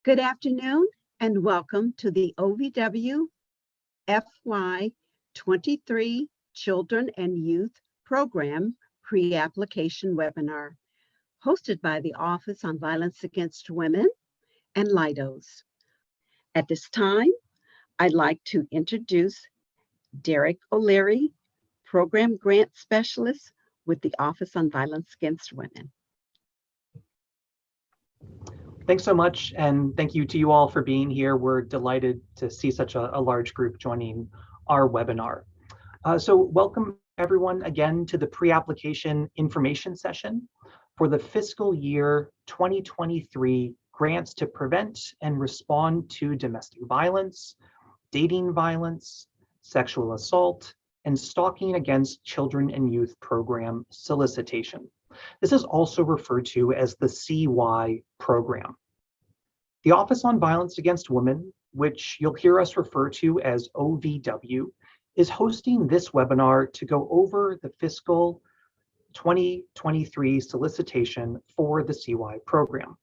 Good afternoon and welcome to the OVW FY2023 Children and Youth Program Pre-Application Webinar, hosted by the Office on Violence Against Women and LIDOs. At this time, I'd like to introduce Derek O'Leary, Program Grant Specialist with the Office on Violence Against Women. Thanks so much, and thank you to you all for being here. We're delighted to see such a large group joining our webinar. So welcome everyone again to the pre-application information session for the fiscal year 2023 grants to prevent and respond to domestic violence, dating violence, sexual assault, and stalking against children and youth program solicitation. This is also referred to as the CY program. The Office on Violence Against Women, which you'll hear us refer to as OVW, is hosting this webinar to go over the fiscal 2023 solicitation for the CY program.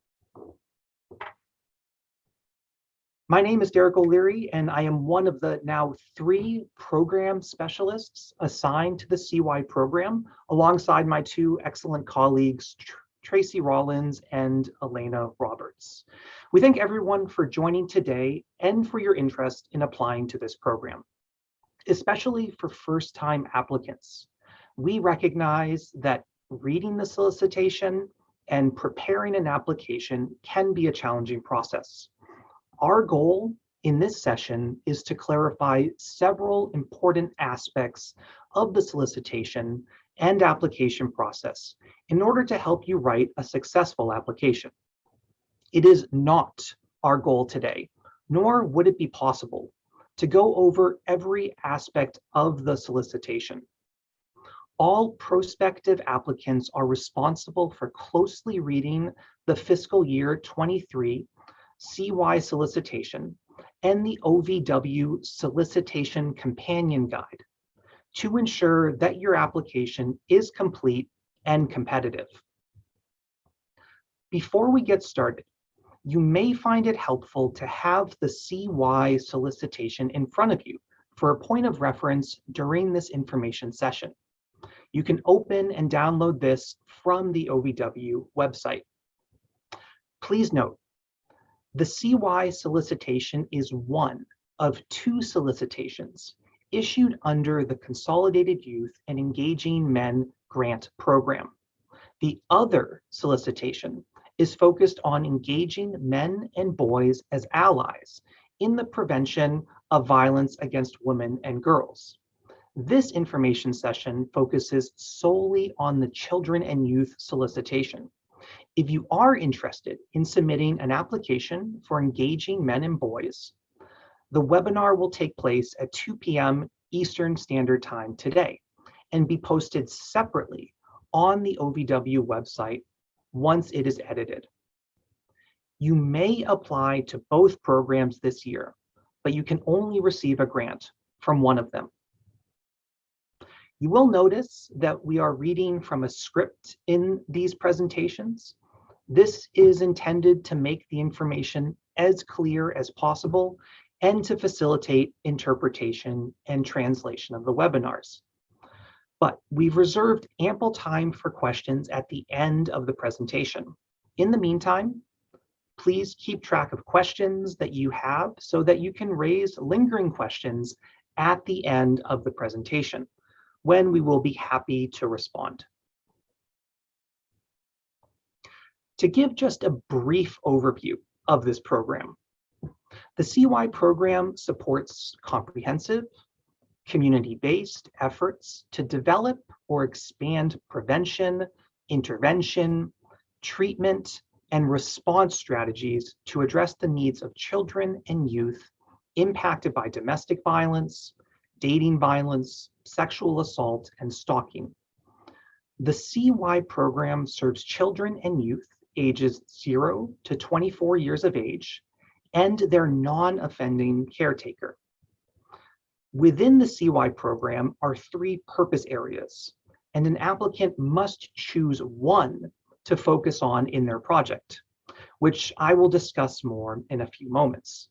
My name is Derek O'Leary, and I am one of the now 3 program specialists assigned to the CY program, alongside my 2 excellent colleagues, Tracy Rollins and Elena Roberts. We thank everyone for joining today and for your interest in applying to this program, especially for first-time applicants. We recognize that reading the solicitation and preparing an application can be a challenging process. Our goal in this session is to clarify several important aspects of the solicitation and application process in order to help you write a successful application. It is not our goal today, nor would it be possible, to go over every aspect of the solicitation. All prospective applicants are responsible for closely reading the fiscal year 23 CY solicitation and the OVW solicitation companion guide to ensure that your application is complete and competitive. Before we get started, you may find it helpful to have the CY solicitation in front of you for a point of reference during this information session. You can open and download this from the OVW website. Please note, the CY solicitation is one of 2 solicitations issued under the Consolidated Youth and Engaging Men Grant Program. The other solicitation is focused on engaging men and boys as allies in the prevention of violence against women and girls. This information session focuses solely on the children and youth solicitation. If you are interested in submitting an application for engaging men and boys, the webinar will take place at 2 p.m. Eastern Standard Time today and be posted separately on the OVW website once it is edited. You may apply to both programs this year, but you can only receive a grant from one of them. You will notice that we are reading from a script in these presentations. This is intended to make the information as clear as possible and to facilitate interpretation and translation of the webinars. But we've reserved ample time for questions at the end of the presentation. In the meantime, please keep track of questions that you have so that you can raise lingering questions at the end of the presentation, when we will be happy to respond. To give just a brief overview of this program, the CY program supports comprehensive, community-based efforts to develop or expand prevention, intervention, treatment, and response strategies to address the needs of children and youth impacted by domestic violence, dating violence, sexual assault, and stalking. The CY program serves children and youth ages 0 to 24 years of age and their non-offending caretaker. Within the CY program are 3 purpose areas, and an applicant must choose one to focus on in their project. which I will discuss more in a few moments.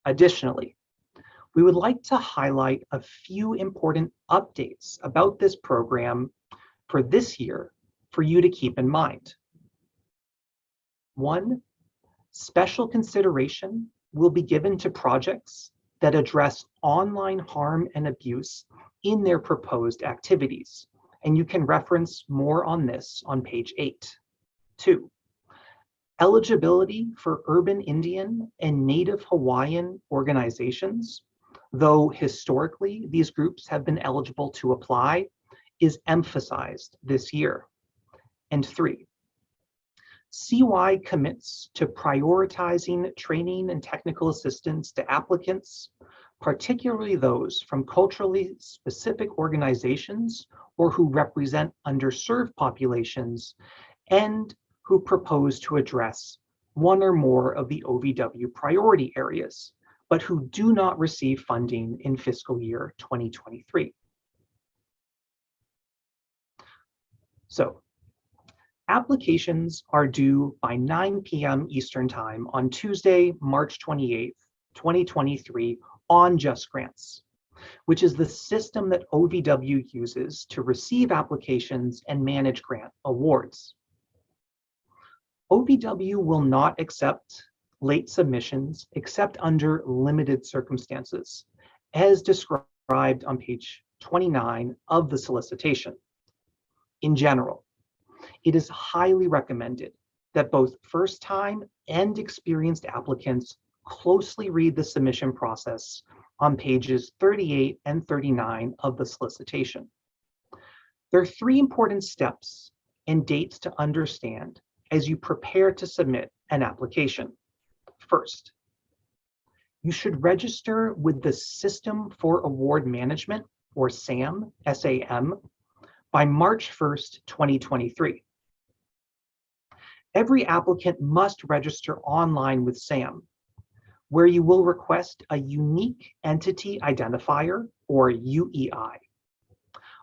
Additionally, we would like to highlight a few important updates about this program for this year for you to keep in mind. One, special consideration will be given to projects that address online harm and abuse in their proposed activities, and you can reference more on this on page 8. 2, eligibility for urban Indian and Native Hawaiian organizations, though historically these groups have been eligible to apply, is emphasized this year. And 3, CY commits to prioritizing training and technical assistance to applicants, particularly those from culturally specific organizations or who represent underserved populations and who propose to address one or more of the OVW priority areas, but who do not receive funding in fiscal year 2023. So, applications are due by 9 p.m. Eastern Time on Tuesday, March 28th, 2023 on Just Grants, which is the system that OVW uses to receive applications and manage grant awards. OVW will not accept late submissions except under limited circumstances, as described on page 29 of the solicitation. In general, it is highly recommended that both first-time and experienced applicants closely read the submission process on pages 38 and 39 of the solicitation. There are 3 important steps and dates to understand as you prepare to submit an application. First, you should register with the System for Award Management, or SAM, S-A-M, by March 1st, 2023. Every applicant must register online with SAM, where you will request a Unique Entity Identifier, or UEI.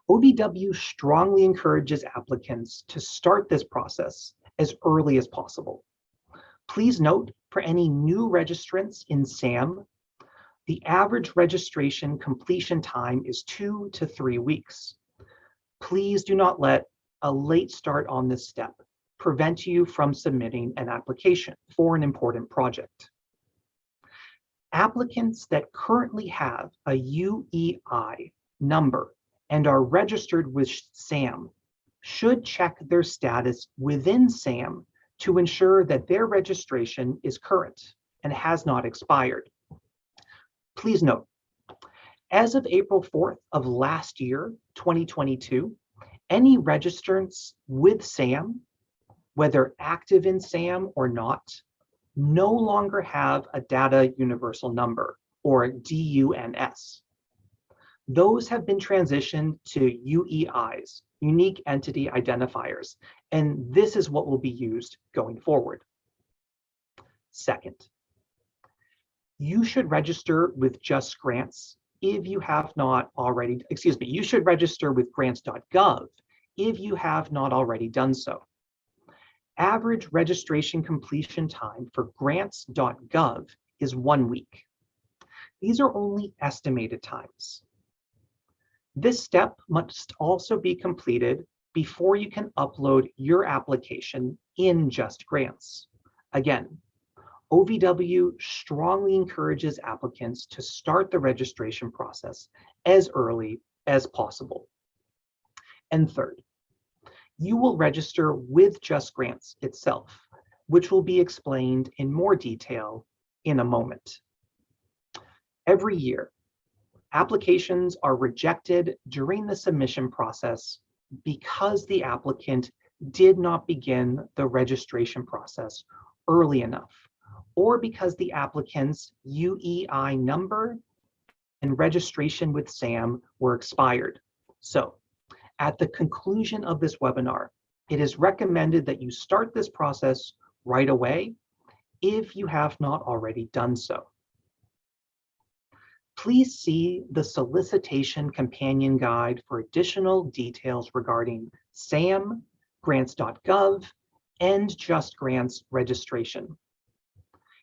OVW strongly encourages applicants to start this process as early as possible. Please note, for any new registrants in SAM, the average registration completion time is 2 to 3 weeks. Please do not let a late start on this step prevent you from submitting an application for an important project. Applicants that currently have a UEI number and are registered with SAM should check their status within SAM to ensure that their registration is current and has not expired. Please note, as of April 4th of last year, 2022, any registrants with SAM, whether active in SAM or not, no longer have a Data Universal Number, or DUNS. Those have been transitioned to UEIs, Unique Entity Identifiers, and this is what will be used going forward. Second, you should register with Just Grants if you have not already, you should register with grants.gov if you have not already done so. Average registration completion time for grants.gov is 1 week. These are only estimated times. This step must also be completed before you can upload your application in Just Grants. Again, OVW strongly encourages applicants to start the registration process as early as possible. And third, you will register with Just Grants itself, which will be explained in more detail in a moment. Every year, applications are rejected during the submission process because the applicant did not begin the registration process early enough, or because the applicant's UEI number and registration with SAM were expired. So, at the conclusion of this webinar, it is recommended that you start this process right away if you have not already done so. Please see the solicitation companion guide for additional details regarding SAM, grants.gov, and Just Grants registration.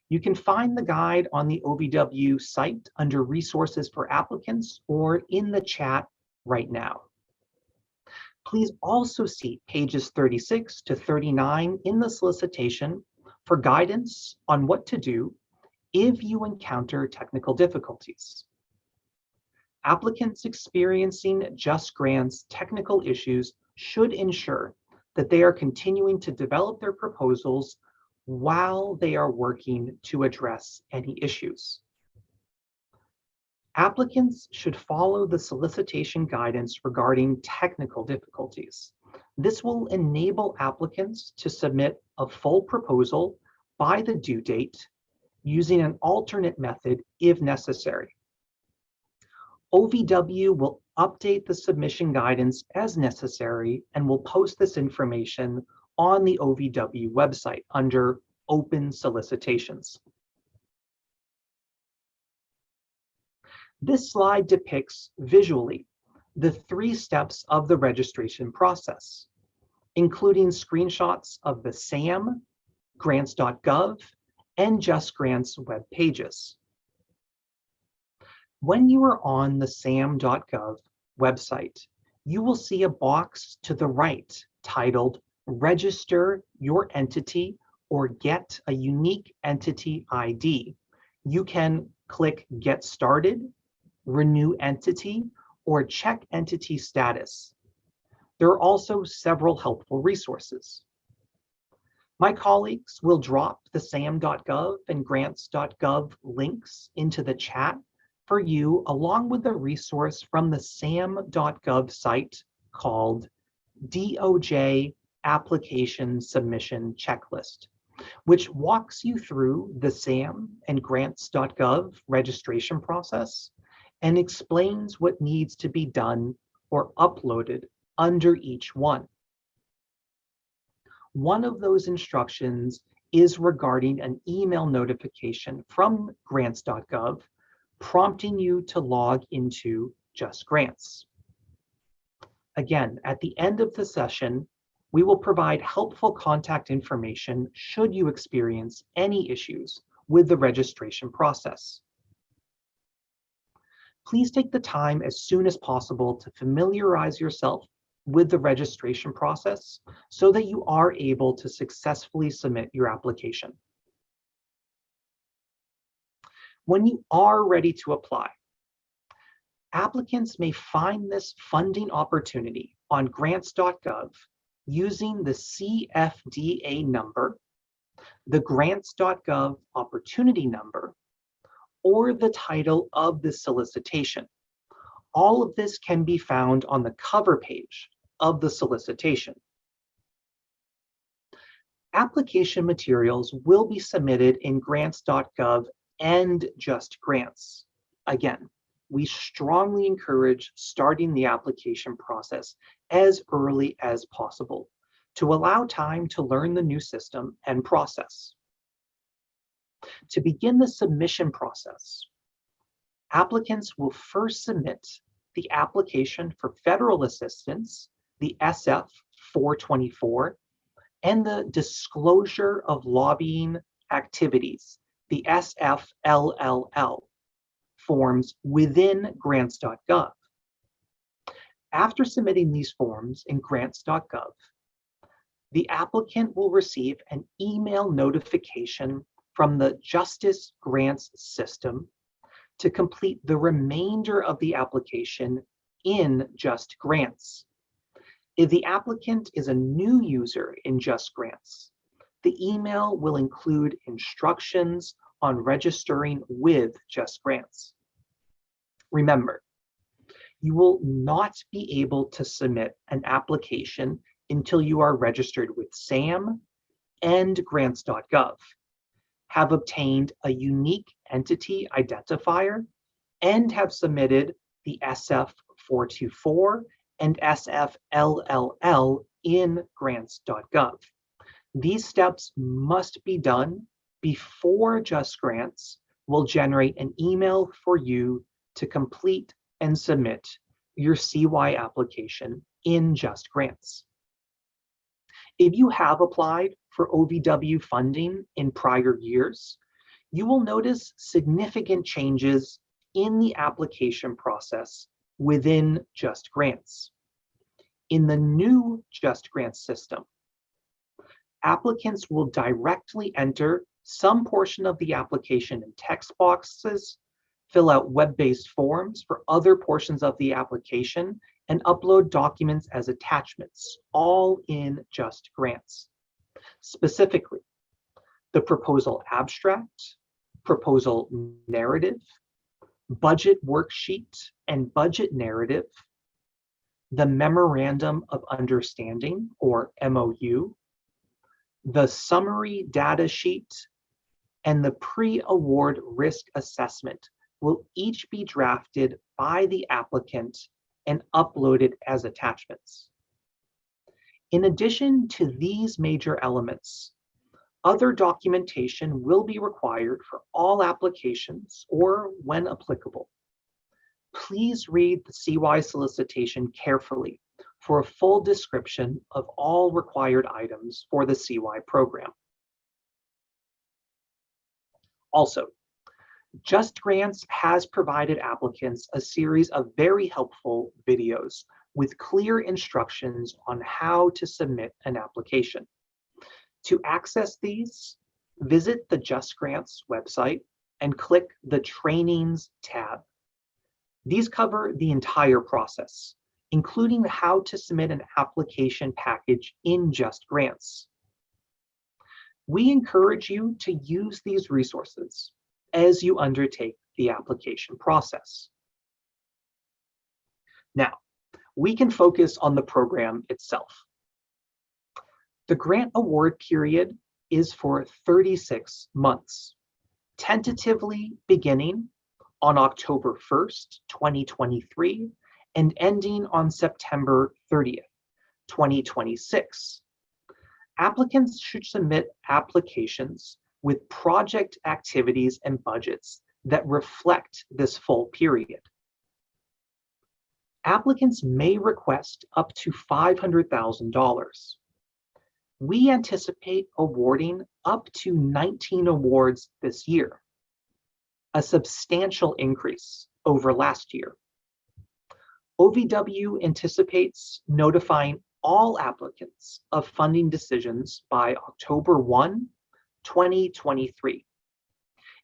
You can find the guide on the OVW site under Resources for Applicants or in the chat right now. Please also see pages 36 to 39 in the solicitation for guidance on what to do if you encounter technical difficulties. Applicants experiencing Just Grants technical issues should ensure that they are continuing to develop their proposals while they are working to address any issues. Applicants should follow the solicitation guidance regarding technical difficulties. This will enable applicants to submit a full proposal by the due date using an alternate method if necessary. OVW will update the submission guidance as necessary and will post this information on the OVW website under Open Solicitations. This slide depicts visually the 3 steps of the registration process, including screenshots of the SAM, grants.gov, and Just Grants web pages. When you are on the sam.gov website, you will see a box to the right titled Register Your Entity or Get a Unique Entity ID. You can click Get Started, Renew Entity, or Check Entity Status. There are also several helpful resources. My colleagues will drop the sam.gov and grants.gov links into the chat for you, along with a resource from the sam.gov site called DOJ Application Submission Checklist, which walks you through the SAM and grants.gov registration process and explains what needs to be done or uploaded under each one. One of those instructions is regarding an email notification from grants.gov prompting you to log into Just Grants. Again, at the end of the session, we will provide helpful contact information should you experience any issues with the registration process. Please take the time as soon as possible to familiarize yourself with the registration process so that you are able to successfully submit your application. When you are ready to apply, applicants may find this funding opportunity on grants.gov using the CFDA number, the grants.gov opportunity number, or the title of the solicitation. All of this can be found on the cover page of the solicitation. Application materials will be submitted in grants.gov and Just Grants. Again, we strongly encourage starting the application process as early as possible to allow time to learn the new system and process. To begin the submission process, applicants will first submit the application for federal assistance, the SF-424, and the disclosure of lobbying activities, the SFLLL, forms within grants.gov. After submitting these forms in grants.gov, the applicant will receive an email notification from the Justice Grants system to complete the remainder of the application in Just Grants. If the applicant is a new user in Just Grants, the email will include instructions on registering with Just Grants. Remember, you will not be able to submit an application until you are registered with SAM and grants.gov, have obtained a unique entity identifier, and have submitted the SF-424 and SFLLL in grants.gov. These steps must be done before Just Grants will generate an email for you to complete and submit your CY application in Just Grants. If you have applied for OVW funding in prior years, you will notice significant changes in the application process within Just Grants. In the new Just Grants system, applicants will directly enter some portion of the application in text boxes, fill out web-based forms for other portions of the application, and upload documents as attachments, all in Just Grants. Specifically, the proposal abstract, proposal narrative, budget worksheet and budget narrative, the Memorandum of Understanding, or MOU, the summary data sheet, and the pre-award risk assessment will each be drafted by the applicant and uploaded as attachments. In addition to these major elements, other documentation will be required for all applications or when applicable. Please read the CY solicitation carefully for a full description of all required items for the CY program. Also, Just Grants has provided applicants a series of very helpful videos with clear instructions on how to submit an application. To access these, visit the Just Grants website and click the Trainings tab. These cover the entire process, including how to submit an application package in Just Grants. We encourage you to use these resources as you undertake the application process. Now, we can focus on the program itself. The grant award period is for 36 months, tentatively beginning on October 1st, 2023, and ending on September 30th, 2026. Applicants should submit applications with project activities and budgets that reflect this full period. Applicants may request up to $500,000. We anticipate awarding up to 19 awards this year, a substantial increase over last year. OVW anticipates notifying all applicants of funding decisions by October 1, 2023.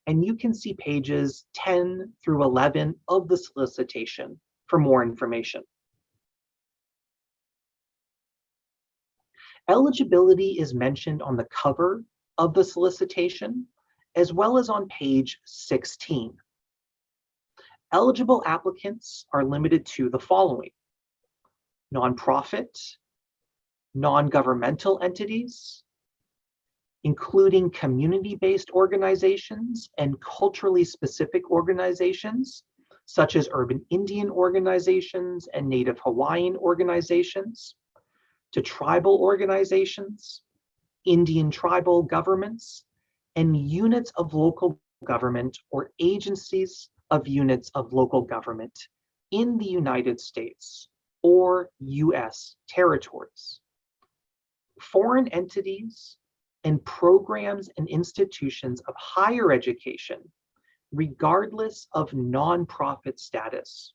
And you can see pages 10 through 11 of the solicitation for more information. Eligibility is mentioned on the cover of the solicitation, as well as on page 16. Eligible applicants are limited to the following: nonprofit, non-governmental entities, including community-based organizations and culturally specific organizations, such as urban Indian organizations and Native Hawaiian organizations, to tribal organizations, Indian tribal governments, and units of local government or agencies of units of local government in the United States or U.S. territories. Foreign entities and programs and institutions of higher education, regardless of nonprofit status,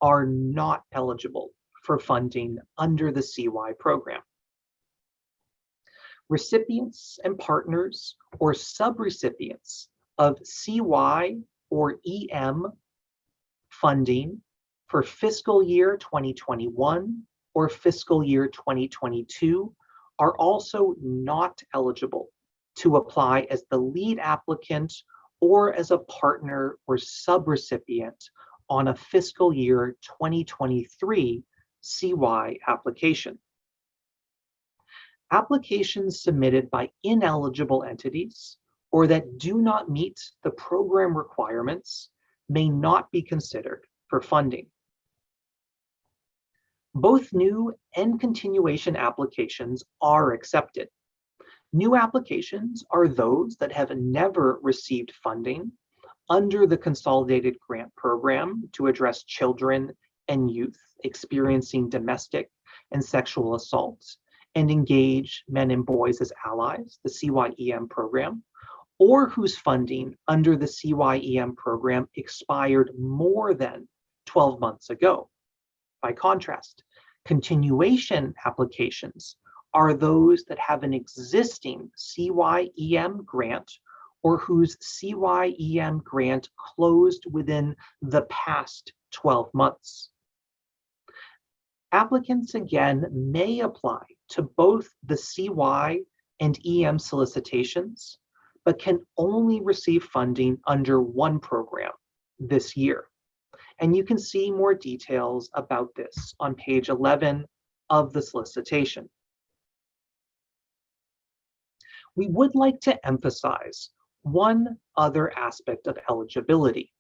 are not eligible for funding under the CY program. Recipients and partners or subrecipients of CY or EM funding for fiscal year 2021 or fiscal year 2022 are also not eligible to apply as the lead applicant or as a partner or subrecipient on a fiscal year 2023 CY application. Applications submitted by ineligible entities or that do not meet the program requirements may not be considered for funding. Both new and continuation applications are accepted. New applications are those that have never received funding under the Consolidated Grant Program to address children and youth experiencing domestic and sexual assault and engage men and boys as allies, the CYEM program, or whose funding under the CYEM program expired more than 12 months ago. By contrast, continuation applications are those that have an existing CYEM grant or whose CYEM grant closed within the past 12 months. Applicants again may apply to both the CY and EM solicitations, but can only receive funding under one program this year. And you can see more details about this on page 11 of the solicitation. We would like to emphasize one other aspect of eligibility.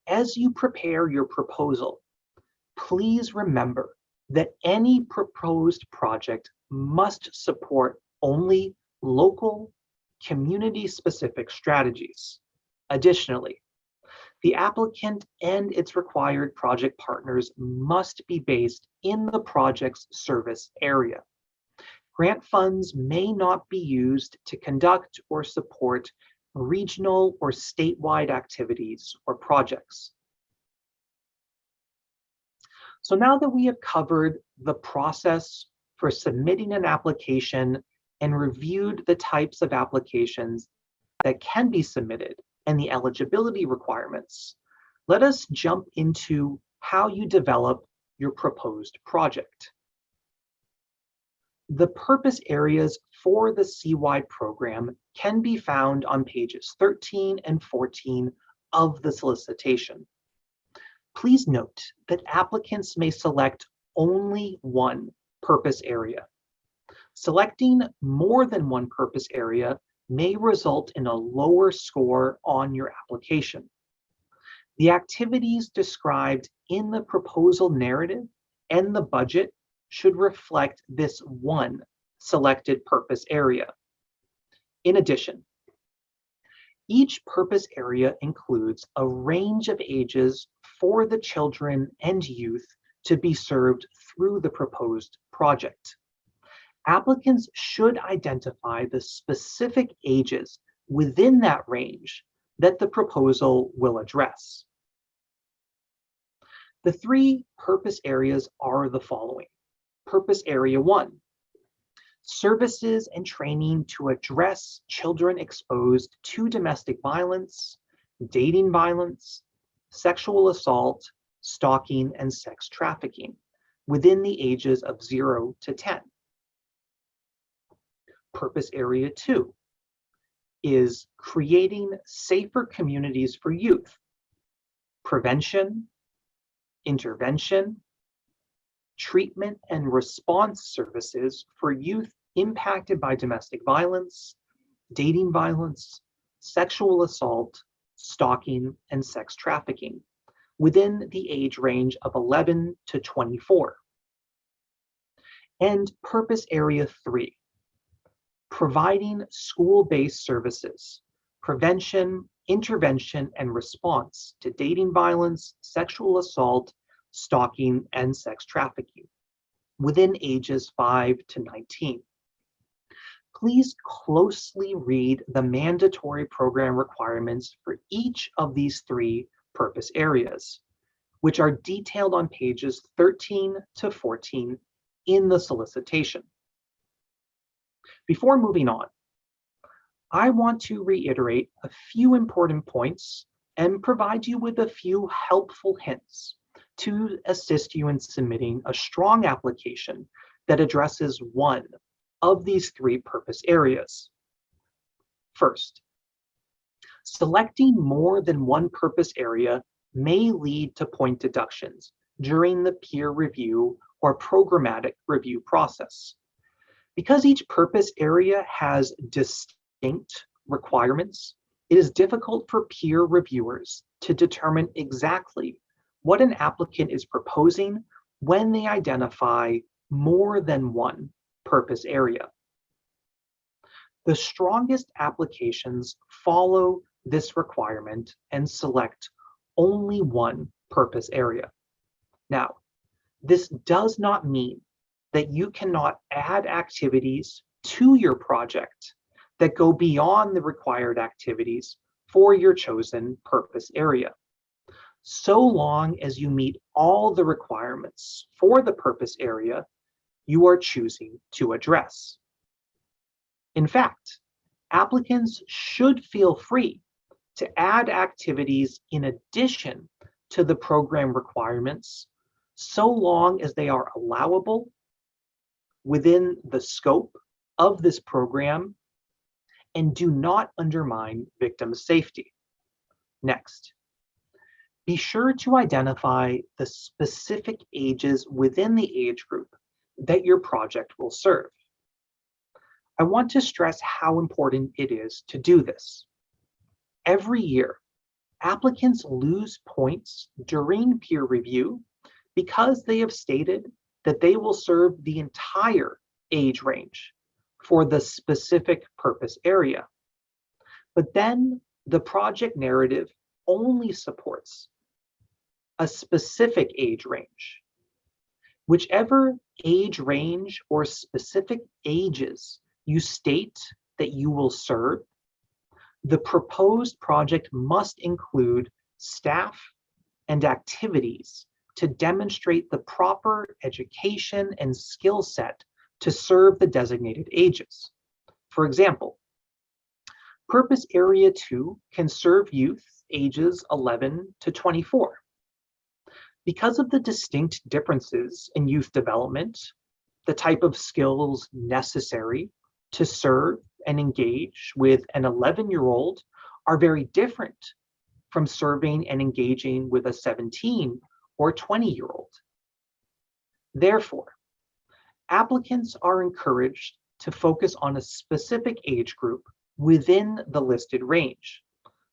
As you prepare your proposal, please remember that any proposed project must support only local, community-specific strategies. Additionally, the applicant and its required project partners must be based in the project's service area. Grant funds may not be used to conduct or support regional or statewide activities or projects. So now that we have covered the process for submitting an application and reviewed the types of applications that can be submitted and the eligibility requirements, let us jump into how you develop your proposed project. The purpose areas for the CY program can be found on pages 13 and 14 of the solicitation. Please note that applicants may select only one purpose area. Selecting more than one purpose area may result in a lower score on your application. The activities described in the proposal narrative and the budget should reflect this one selected purpose area. In addition, each purpose area includes a range of ages for the children and youth to be served through the proposed project. Applicants should identify the specific ages within that range that the proposal will address. The three purpose areas are the following. Purpose Area 1, services and training to address children exposed to domestic violence, dating violence, sexual assault, stalking, and sex trafficking within the ages of 0 to 10. Purpose Area 2 is creating safer communities for youth, prevention, intervention, treatment and response services for youth impacted by domestic violence, dating violence, sexual assault, stalking, and sex trafficking within the age range of 11 to 24. And Purpose Area 3, providing school-based services, prevention, intervention, and response to dating violence, sexual assault, stalking, and sex trafficking within ages 5 to 19. Please closely read the mandatory program requirements for each of these three purpose areas, which are detailed on pages 13 to 14 in the solicitation. Before moving on, I want to reiterate a few important points and provide you with a few helpful hints to assist you in submitting a strong application that addresses one of these three purpose areas. First, selecting more than one purpose area may lead to point deductions during the peer review or programmatic review process. Because each purpose area has distinct requirements, it is difficult for peer reviewers to determine exactly what an applicant is proposing when they identify more than one purpose area. The strongest applications follow this requirement and select only one purpose area. Now, this does not mean that you cannot add activities to your project that go beyond the required activities for your chosen purpose area, so long as you meet all the requirements for the purpose area you are choosing to address. In fact, applicants should feel free to add activities in addition to the program requirements, so long as they are allowable within the scope of this program and do not undermine victim safety. Next, be sure to identify the specific ages within the age group that your project will serve. I want to stress how important it is to do this. Every year, applicants lose points during peer review because they have stated that they will serve the entire age range for the specific purpose area. But then the project narrative only supports a specific age range. Whichever age range or specific ages you state that you will serve, the proposed project must include staff and activities to demonstrate the proper education and skill set to serve the designated ages. For example, Purpose Area 2 can serve youth ages 11 to 24. Because of the distinct differences in youth development, the type of skills necessary to serve and engage with an 11-year-old are very different from serving and engaging with a 17 or 20-year-old. Therefore, applicants are encouraged to focus on a specific age group within the listed range.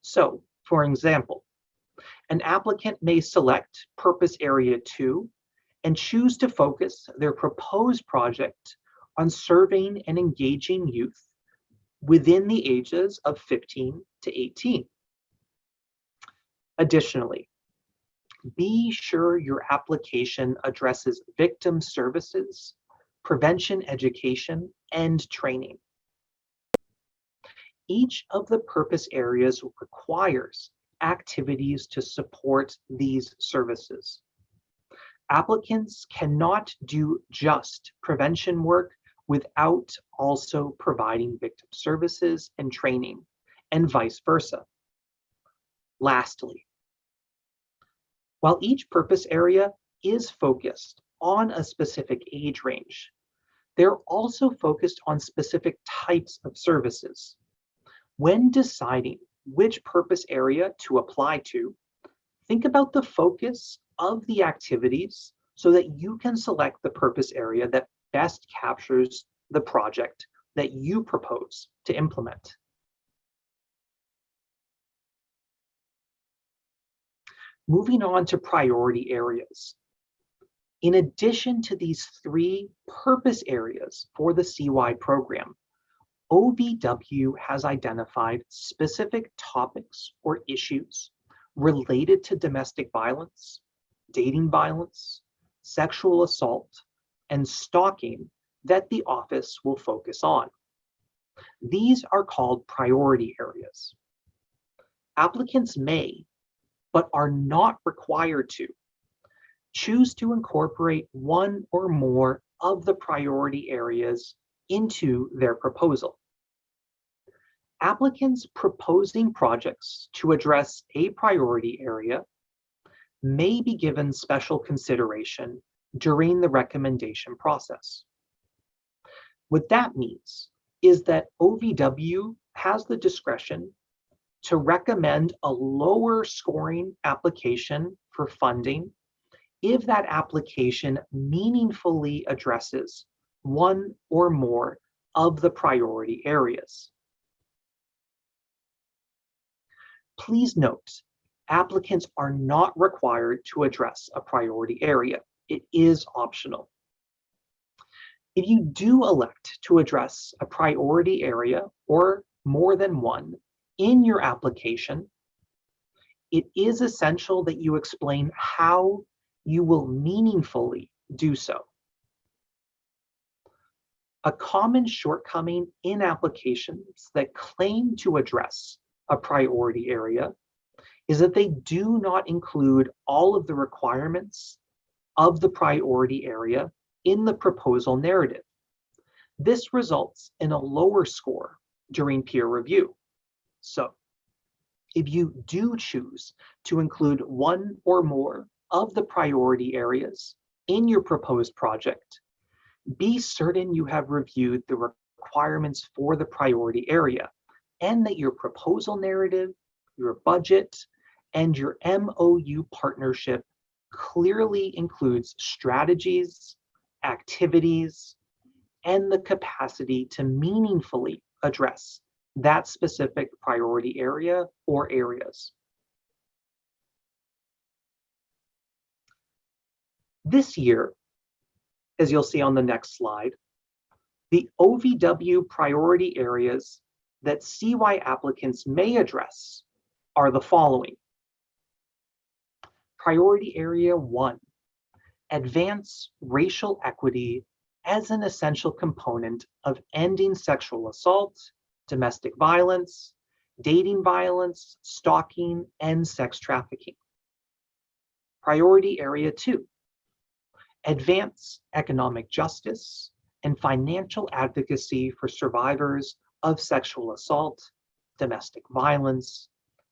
So, for example, an applicant may select Purpose Area 2 and choose to focus their proposed project on serving and engaging youth within the ages of 15 to 18. Additionally, be sure your application addresses victim services, prevention education, and training. Each of the purpose areas requires activities to support these services. Applicants cannot do just prevention work without also providing victim services and training, and vice versa. Lastly, while each purpose area is focused on a specific age range, they're also focused on specific types of services. When deciding which purpose area to apply to, think about the focus of the activities so that you can select the purpose area that best captures the project that you propose to implement. Moving on to priority areas. In addition to these 3 purpose areas for the CY program, OVW has identified specific topics or issues related to domestic violence, dating violence, sexual assault, and stalking that the office will focus on. These are called priority areas. Applicants may, but are not required to, choose to incorporate one or more of the priority areas into their proposal. Applicants proposing projects to address a priority area may be given special consideration during the recommendation process. What that means is that OVW has the discretion to recommend a lower scoring application for funding if that application meaningfully addresses one or more of the priority areas. Please note, applicants are not required to address a priority area. It is optional. If you do elect to address a priority area or more than one in your application, it is essential that you explain how you will meaningfully do so. A common shortcoming in applications that claim to address a priority area is that they do not include all of the requirements of the priority area in the proposal narrative. This results in a lower score during peer review. So, if you do choose to include one or more of the priority areas in your proposed project, be certain you have reviewed the requirements for the priority area and that your proposal narrative, your budget, and your MOU partnership clearly includes strategies, activities, and the capacity to meaningfully address that specific priority area or areas. This year, as you'll see on the next slide, the OVW priority areas that CY applicants may address are the following. Priority Area 1, advance racial equity as an essential component of ending sexual assault, domestic violence, dating violence, stalking, and sex trafficking. Priority Area 2, advance economic justice and financial advocacy for survivors of sexual assault, domestic violence,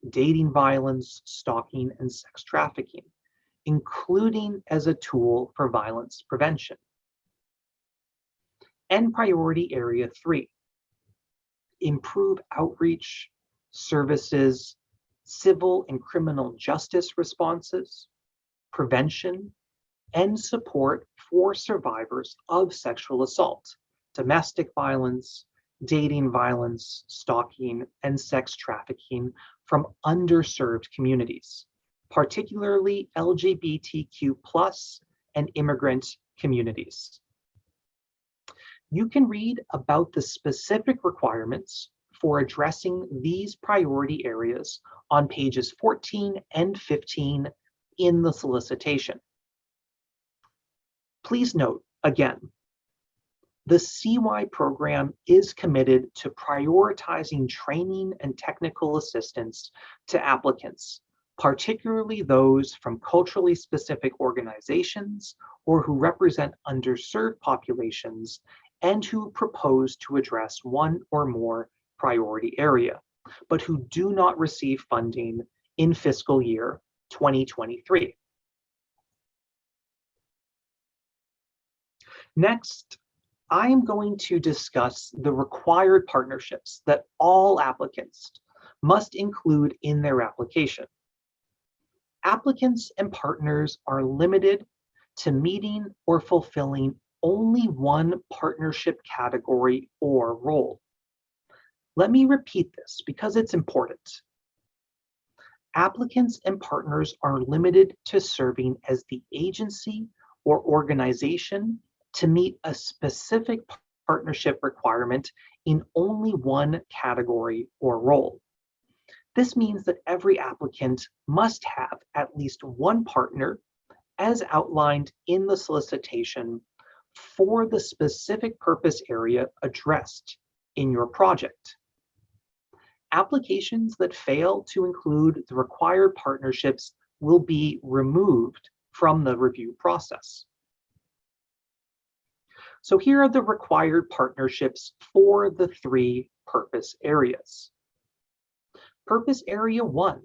dating violence, stalking, and sex trafficking, including as a tool for violence prevention. And Priority Area 3, improve outreach, services, civil and criminal justice responses, prevention, and support for survivors of sexual assault, domestic violence, dating violence, stalking, and sex trafficking from underserved communities, particularly LGBTQ+ and immigrant communities. You can read about the specific requirements for addressing these priority areas on pages 14 and 15 in the solicitation. Please note, again, the CY program is committed to prioritizing training and technical assistance to applicants, particularly those from culturally specific organizations or who represent underserved populations and who propose to address one or more priority area, but who do not receive funding in fiscal year 2023. Next, I am going to discuss the required partnerships that all applicants must include in their application. Applicants and partners are limited to meeting or fulfilling only one partnership category or role. Let me repeat this because it's important. Applicants and partners are limited to serving as the agency or organization to meet a specific partnership requirement in only one category or role. This means that every applicant must have at least one partner, as outlined in the solicitation, for the specific purpose area addressed in your project. Applications that fail to include the required partnerships will be removed from the review process. So here are the required partnerships for the three purpose areas. Purpose Area 1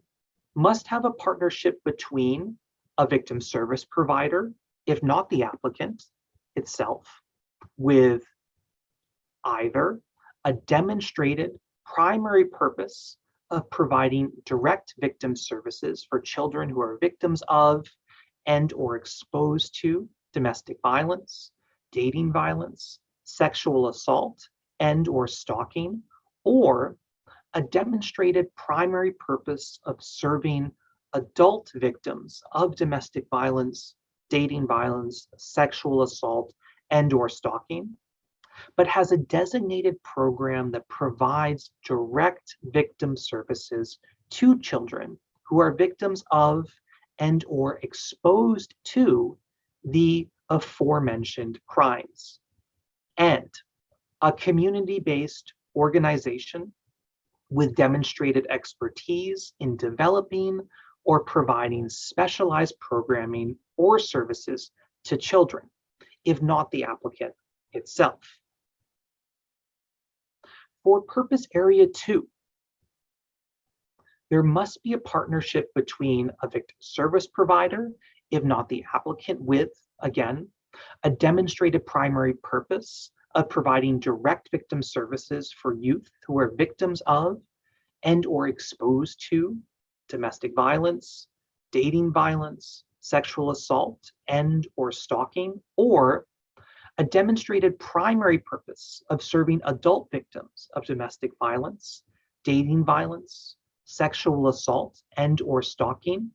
must have a partnership between a victim service provider, if not the applicant itself, with either a demonstrated primary purpose of providing direct victim services for children who are victims of and or exposed to domestic violence, dating violence, sexual assault, and or stalking, or a demonstrated primary purpose of serving adult victims of domestic violence, dating violence, sexual assault, and or stalking, but has a designated program that provides direct victim services to children who are victims of and or exposed to the aforementioned crimes. And a community-based organization with demonstrated expertise in developing or providing specialized programming or services to children, if not the applicant itself. For purpose area 2, there must be a partnership between a victim service provider, if not the applicant, with, again, a demonstrated primary purpose of providing direct victim services for youth who are victims of and or exposed to domestic violence, dating violence, sexual assault, and or stalking, or a demonstrated primary purpose of serving adult victims of domestic violence, dating violence, sexual assault, and or stalking,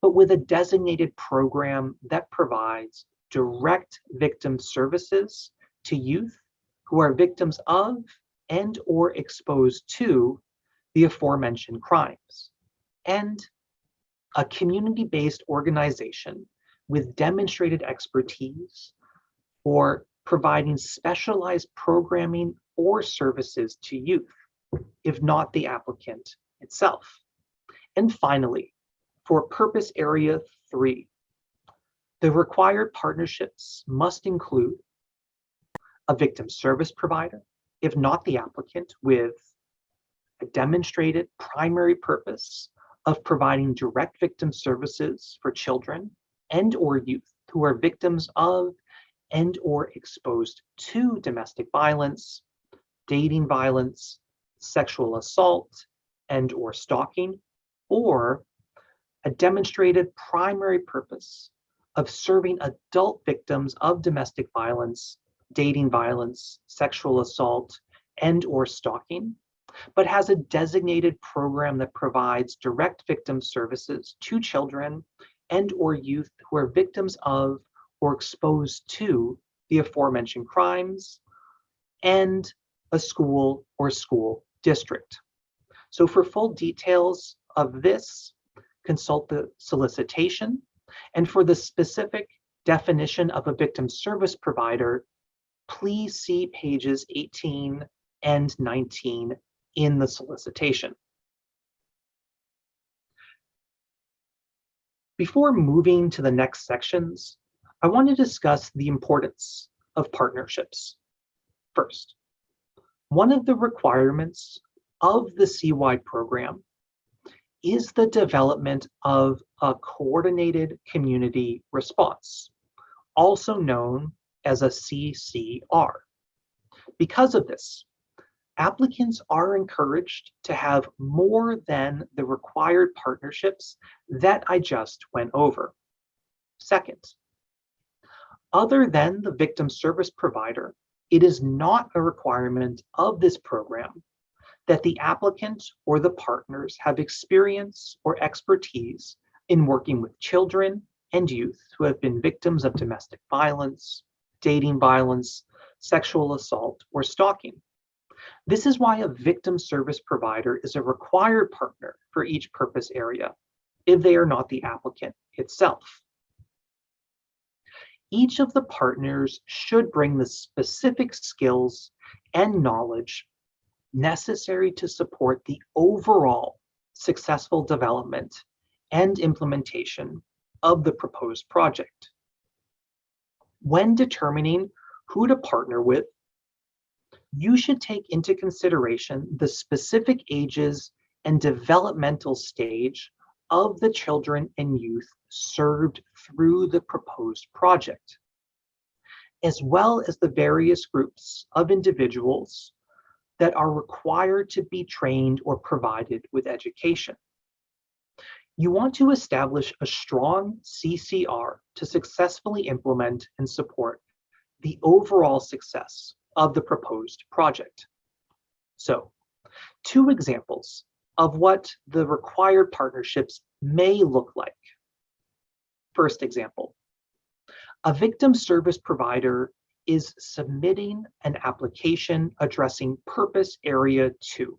but with a designated program that provides direct victim services to youth who are victims of and or exposed to the aforementioned crimes, and a community-based organization with demonstrated expertise for providing specialized programming or services to youth, if not the applicant itself. And finally, for purpose area 3, the required partnerships must include a victim service provider, if not the applicant, with a demonstrated primary purpose of providing direct victim services for children and or youth who are victims of and or exposed to domestic violence, dating violence, sexual assault, and or stalking, or a demonstrated primary purpose of serving adult victims of domestic violence, dating violence, sexual assault, and or stalking, but has a designated program that provides direct victim services to children and or youth who are victims of or exposed to the aforementioned crimes, and a school or school district. So for full details of this, consult the solicitation, and for the specific definition of a victim service provider, please see pages 18 and 19 in the solicitation. Before moving to the next sections, I want to discuss the importance of partnerships. First, one of the requirements of the CY program is the development of a coordinated community response, also known as a CCR. Because of this, applicants are encouraged to have more than the required partnerships that I just went over. Second, other than the victim service provider, it is not a requirement of this program that the applicant or the partners have experience or expertise in working with children and youth who have been victims of domestic violence, dating violence, sexual assault, or stalking. This is why a victim service provider is a required partner for each purpose area, if they are not the applicant itself. Each of the partners should bring the specific skills and knowledge necessary to support the overall successful development and implementation of the proposed project. When determining who to partner with, you should take into consideration the specific ages and developmental stage of the children and youth served through the proposed project, as well as the various groups of individuals that are required to be trained or provided with education. You want to establish a strong CCR to successfully implement and support the overall success of the proposed project. So, 2 examples of what the required partnerships may look like. First example, a victim service provider is submitting an application addressing purpose area 2.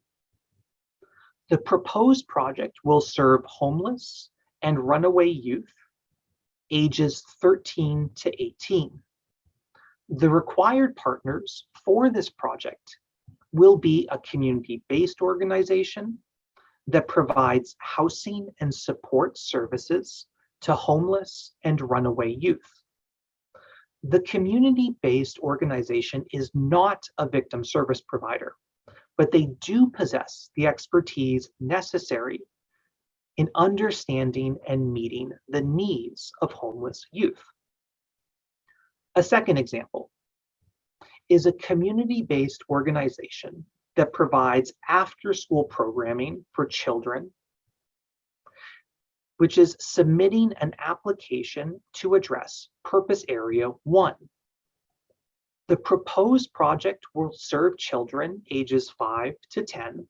The proposed project will serve homeless and runaway youth ages 13 to 18. The required partners for this project will be a community-based organization that provides housing and support services to homeless and runaway youth. The community-based organization is not a victim service provider, but they do possess the expertise necessary in understanding and meeting the needs of homeless youth. A second example is a community-based organization that provides after-school programming for children, which is submitting an application to address Purpose Area 1. The proposed project will serve children ages 5 to 10.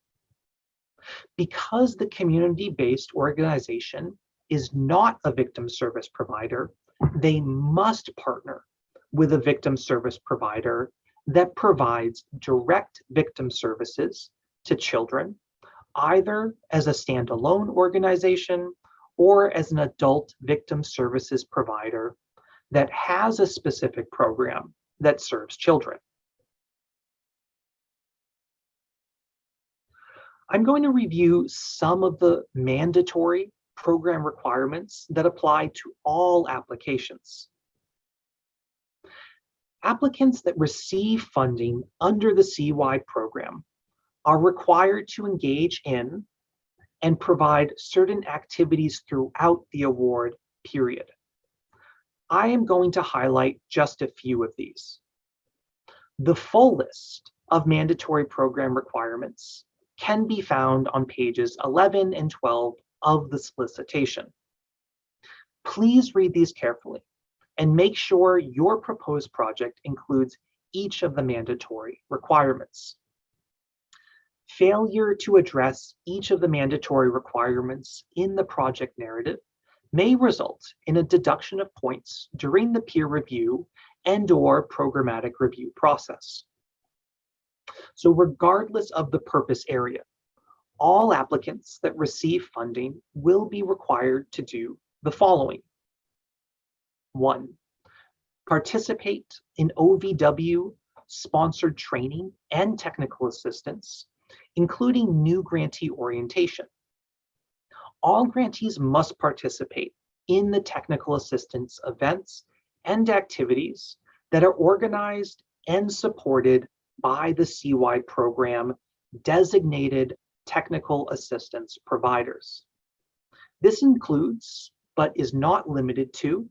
Because the community-based organization is not a victim service provider, they must partner with a victim service provider that provides direct victim services to children, either as a standalone organization or as an adult victim services provider that has a specific program that serves children. I'm going to review some of the mandatory program requirements that apply to all applications. Applicants that receive funding under the CY program are required to engage in and provide certain activities throughout the award period. I am going to highlight just a few of these. The full list of mandatory program requirements can be found on pages 11 and 12 of the solicitation. Please read these carefully and make sure your proposed project includes each of the mandatory requirements. Failure to address each of the mandatory requirements in the project narrative may result in a deduction of points during the peer review and/or programmatic review process. So regardless of the purpose area, all applicants that receive funding will be required to do the following. 1, participate in OVW sponsored training and technical assistance, including new grantee orientation. All grantees must participate in the technical assistance events and activities that are organized and supported by the CY program designated technical assistance providers. This includes, but is not limited to,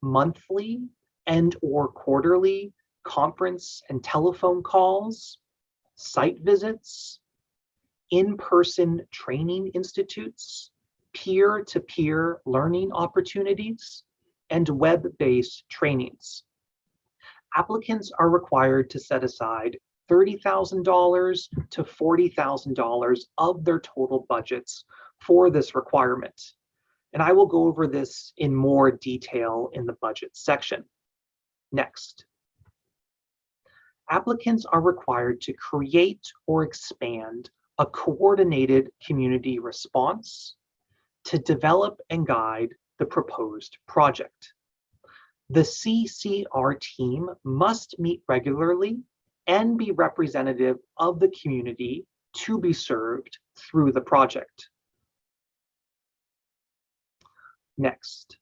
monthly and/or quarterly conference and telephone calls, site visits, in-person training institutes, peer-to-peer learning opportunities, and web-based trainings. Applicants are required to set aside $30,000 to $40,000 of their total budgets for this requirement. And I will go over this in more detail in the budget section. Next. Applicants are required to create or expand a coordinated community response to develop and guide the proposed project. The CCR team must meet regularly and be representative of the community to be served through the project. Next,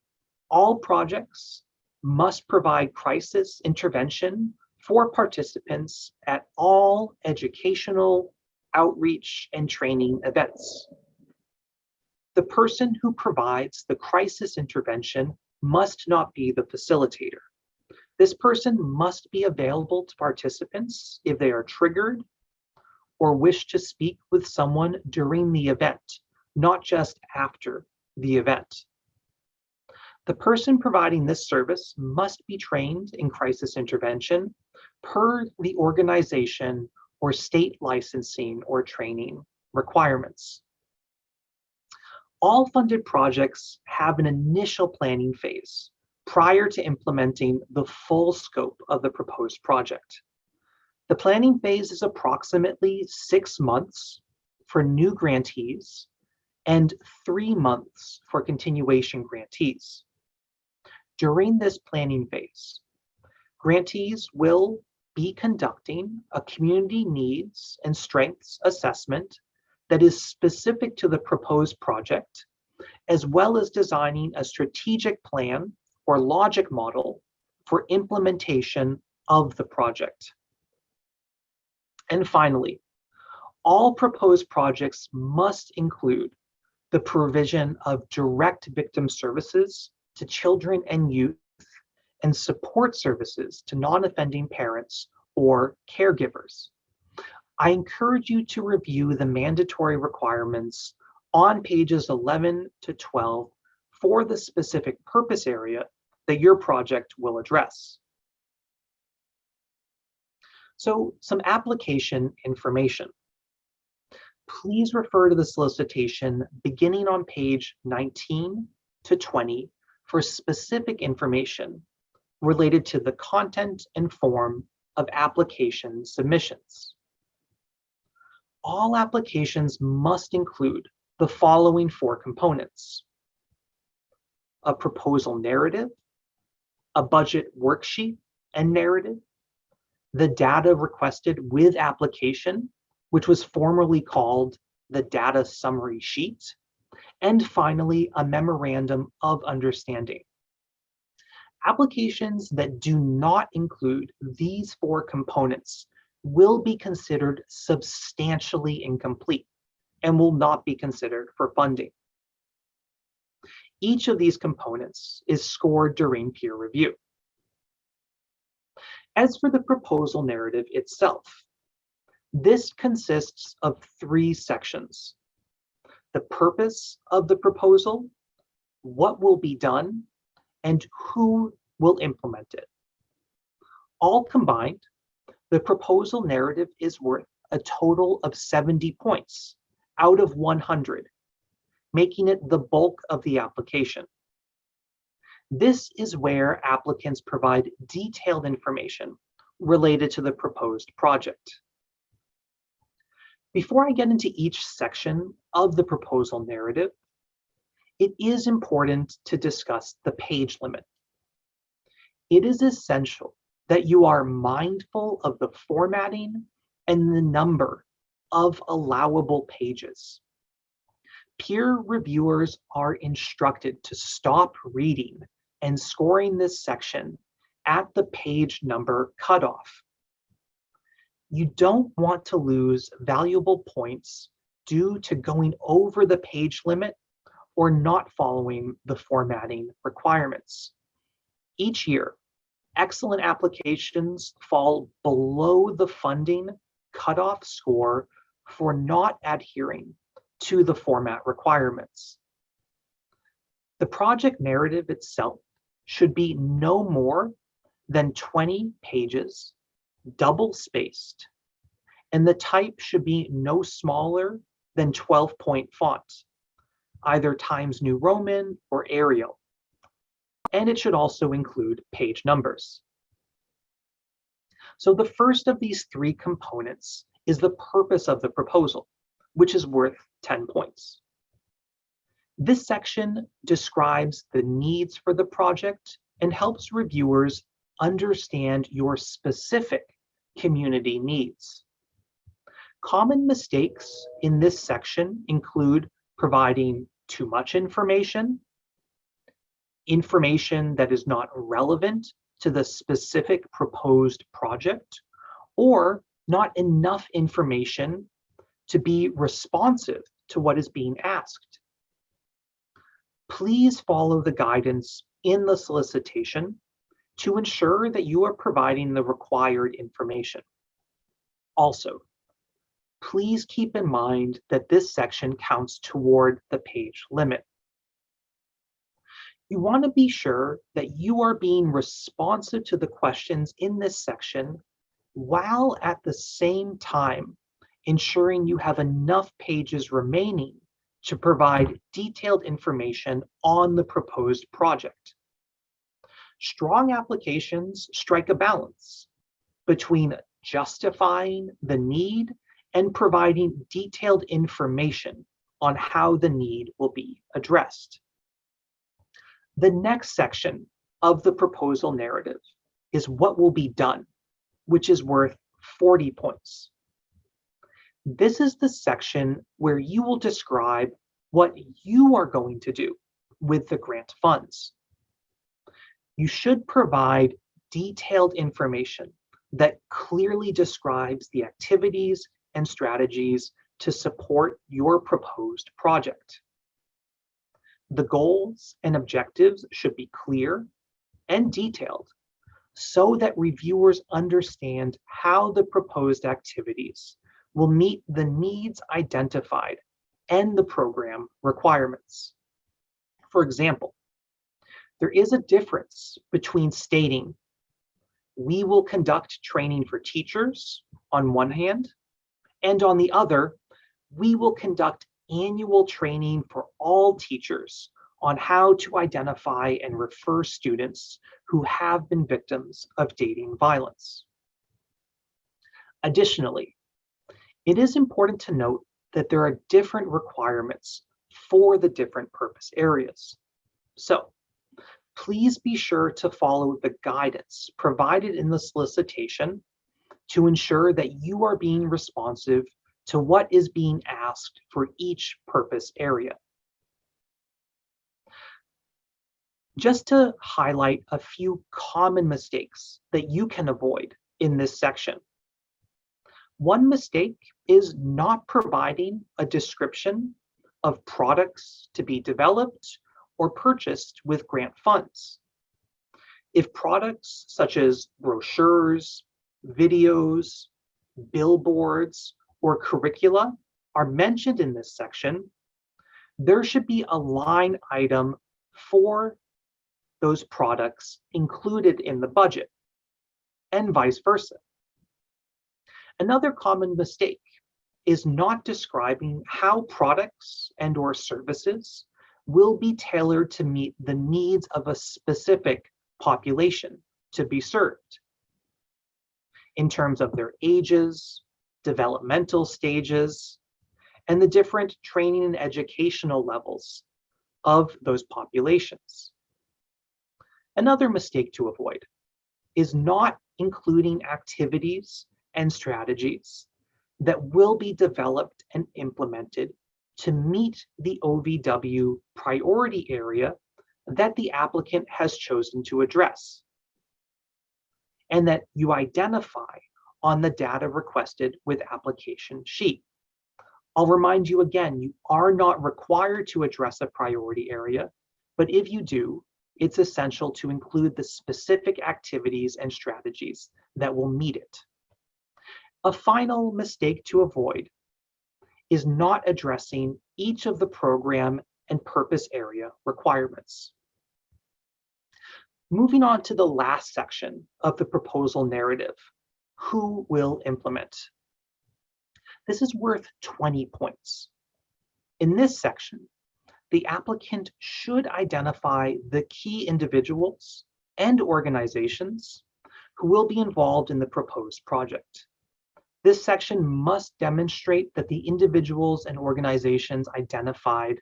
all projects must provide crisis intervention for participants at all educational, outreach, and training events. The person who provides the crisis intervention must not be the facilitator. This person must be available to participants if they are triggered or wish to speak with someone during the event, not just after the event. The person providing this service must be trained in crisis intervention per the organization or state licensing or training requirements. All funded projects have an initial planning phase prior to implementing the full scope of the proposed project. The planning phase is approximately 6 months for new grantees and 3 months for continuation grantees. During this planning phase, grantees will be conducting a community needs and strengths assessment that is specific to the proposed project, as well as designing a strategic plan or logic model for implementation of the project. And finally, all proposed projects must include the provision of direct victim services to children and youth and support services to non-offending parents or caregivers. I encourage you to review the mandatory requirements on pages 11 to 12 for the specific purpose area that your project will address. So, some application information. Please refer to the solicitation beginning on page 19 to 20 for specific information related to the content and form of application submissions. All applications must include the following 4 components: a proposal narrative, a budget worksheet and narrative, the data requested with application, which was formerly called the data summary sheet, and finally, a memorandum of understanding. Applications that do not include these 4 components will be considered substantially incomplete and will not be considered for funding. Each of these components is scored during peer review. As for the proposal narrative itself, this consists of 3 sections: the purpose of the proposal, what will be done, and who will implement it. All combined, the proposal narrative is worth a total of 70 points out of 100, making it the bulk of the application. This is where applicants provide detailed information related to the proposed project. Before I get into each section of the proposal narrative, it is important to discuss the page limit. It is essential that you are mindful of the formatting and the number of allowable pages. Peer reviewers are instructed to stop reading and scoring this section at the page number cutoff. You don't want to lose valuable points due to going over the page limit or not following the formatting requirements. Each year, excellent applications fall below the funding cutoff score for not adhering to the format requirements. The project narrative itself should be no more than 20 pages, double-spaced, and the type should be no smaller than 12-point font, either Times New Roman or Arial, and it should also include page numbers. So the first of these 3 components is the purpose of the proposal, which is worth 10 points. This section describes the needs for the project and helps reviewers understand your specific community needs. Common mistakes in this section include providing too much information, information that is not relevant to the specific proposed project, or not enough information to be responsive to what is being asked. Please follow the guidance in the solicitation to ensure that you are providing the required information. Also, please keep in mind that this section counts toward the page limit. You want to be sure that you are being responsive to the questions in this section while at the same time ensuring you have enough pages remaining to provide detailed information on the proposed project. Strong applications strike a balance between justifying the need and providing detailed information on how the need will be addressed. The next section of the proposal narrative is what will be done, which is worth 40 points. This is the section where you will describe what you are going to do with the grant funds. You should provide detailed information that clearly describes the activities and strategies to support your proposed project. The goals and objectives should be clear and detailed so that reviewers understand how the proposed activities will meet the needs identified and the program requirements. For example, there is a difference between stating, "We will conduct training for teachers," on one hand, and on the other, "We will conduct annual training for all teachers on how to identify and refer students who have been victims of dating violence." Additionally, it is important to note that there are different requirements for the different purpose areas. So, please be sure to follow the guidance provided in the solicitation to ensure that you are being responsive to what is being asked for each purpose area. Just to highlight a few common mistakes that you can avoid in this section. One mistake is not providing a description of products to be developed or purchased with grant funds. If products such as brochures, videos, billboards, or curricula are mentioned in this section, there should be a line item for those products included in the budget, and vice versa. Another common mistake is not describing how products and/or services will be tailored to meet the needs of a specific population to be served in terms of their ages, developmental stages, and the different training and educational levels of those populations. Another mistake to avoid is not including activities and strategies that will be developed and implemented to meet the OVW priority area that the applicant has chosen to address, and that you identify on the data requested with application sheet. I'll remind you again, you are not required to address a priority area, but if you do, it's essential to include the specific activities and strategies that will meet it. A final mistake to avoid is not addressing each of the program and purpose area requirements. Moving on to the last section of the proposal narrative, who will implement? This is worth 20 points. In this section, the applicant should identify the key individuals and organizations who will be involved in the proposed project. This section must demonstrate that the individuals and organizations identified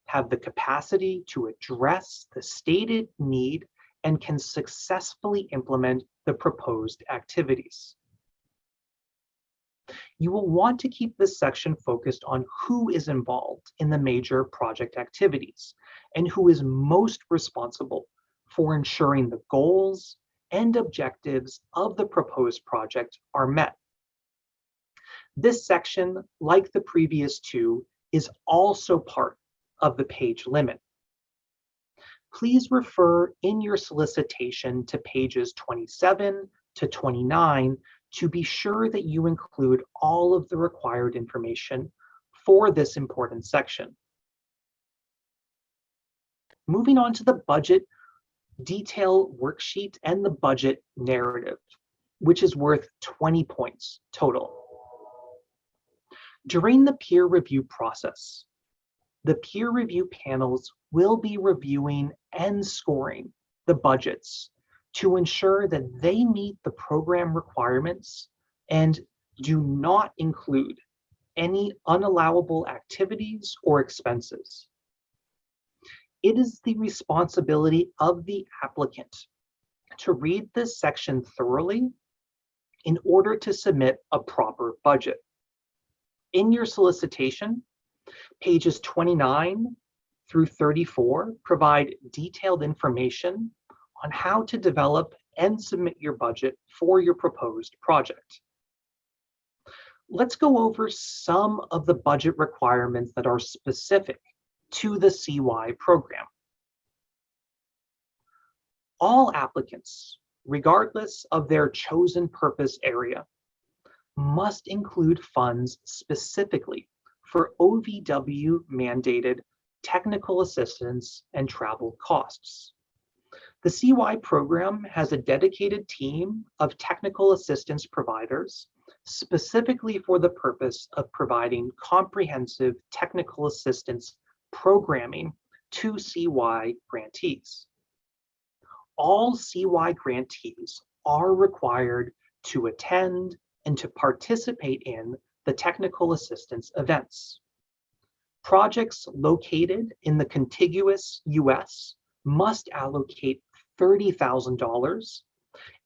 have the capacity to address the stated need and can successfully implement the proposed activities. You will want to keep this section focused on who is involved in the major project activities and who is most responsible for ensuring the goals and objectives of the proposed project are met. This section, like the previous two, is also part of the page limit. Please refer in your solicitation to pages 27 to 29 to be sure that you include all of the required information for this important section. Moving on to the budget detail worksheet and the budget narrative, which is worth 20 points total. During the peer review process, the peer review panels will be reviewing and scoring the budgets to ensure that they meet the program requirements and do not include any unallowable activities or expenses. It is the responsibility of the applicant to read this section thoroughly in order to submit a proper budget. In your solicitation, pages 29 through 34 provide detailed information on how to develop and submit your budget for your proposed project. Let's go over some of the budget requirements that are specific to the CY program. All applicants, regardless of their chosen purpose area, must include funds specifically for OVW mandated technical assistance and travel costs. The CY program has a dedicated team of technical assistance providers specifically for the purpose of providing comprehensive technical assistance programming to CY grantees. All CY grantees are required to attend and to participate in the technical assistance events. Projects located in the contiguous US must allocate $30,000,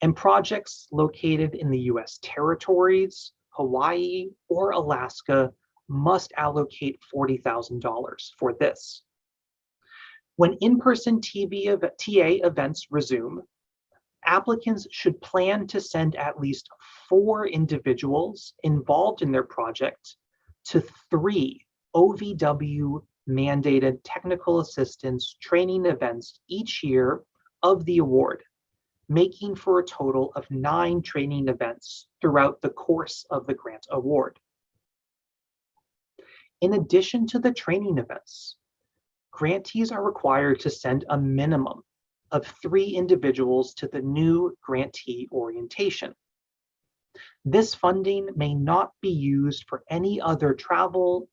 and projects located in the US territories, Hawaii, or Alaska must allocate $40,000 for this. When in-person TA events resume, applicants should plan to send at least 4 individuals involved in their project to 3 OVW mandated technical assistance training events each year of the award, making for a total of 9 training events throughout the course of the grant award. In addition to the training events, grantees are required to send a minimum of 3 individuals to the new grantee orientation. This funding may not be used for any other travel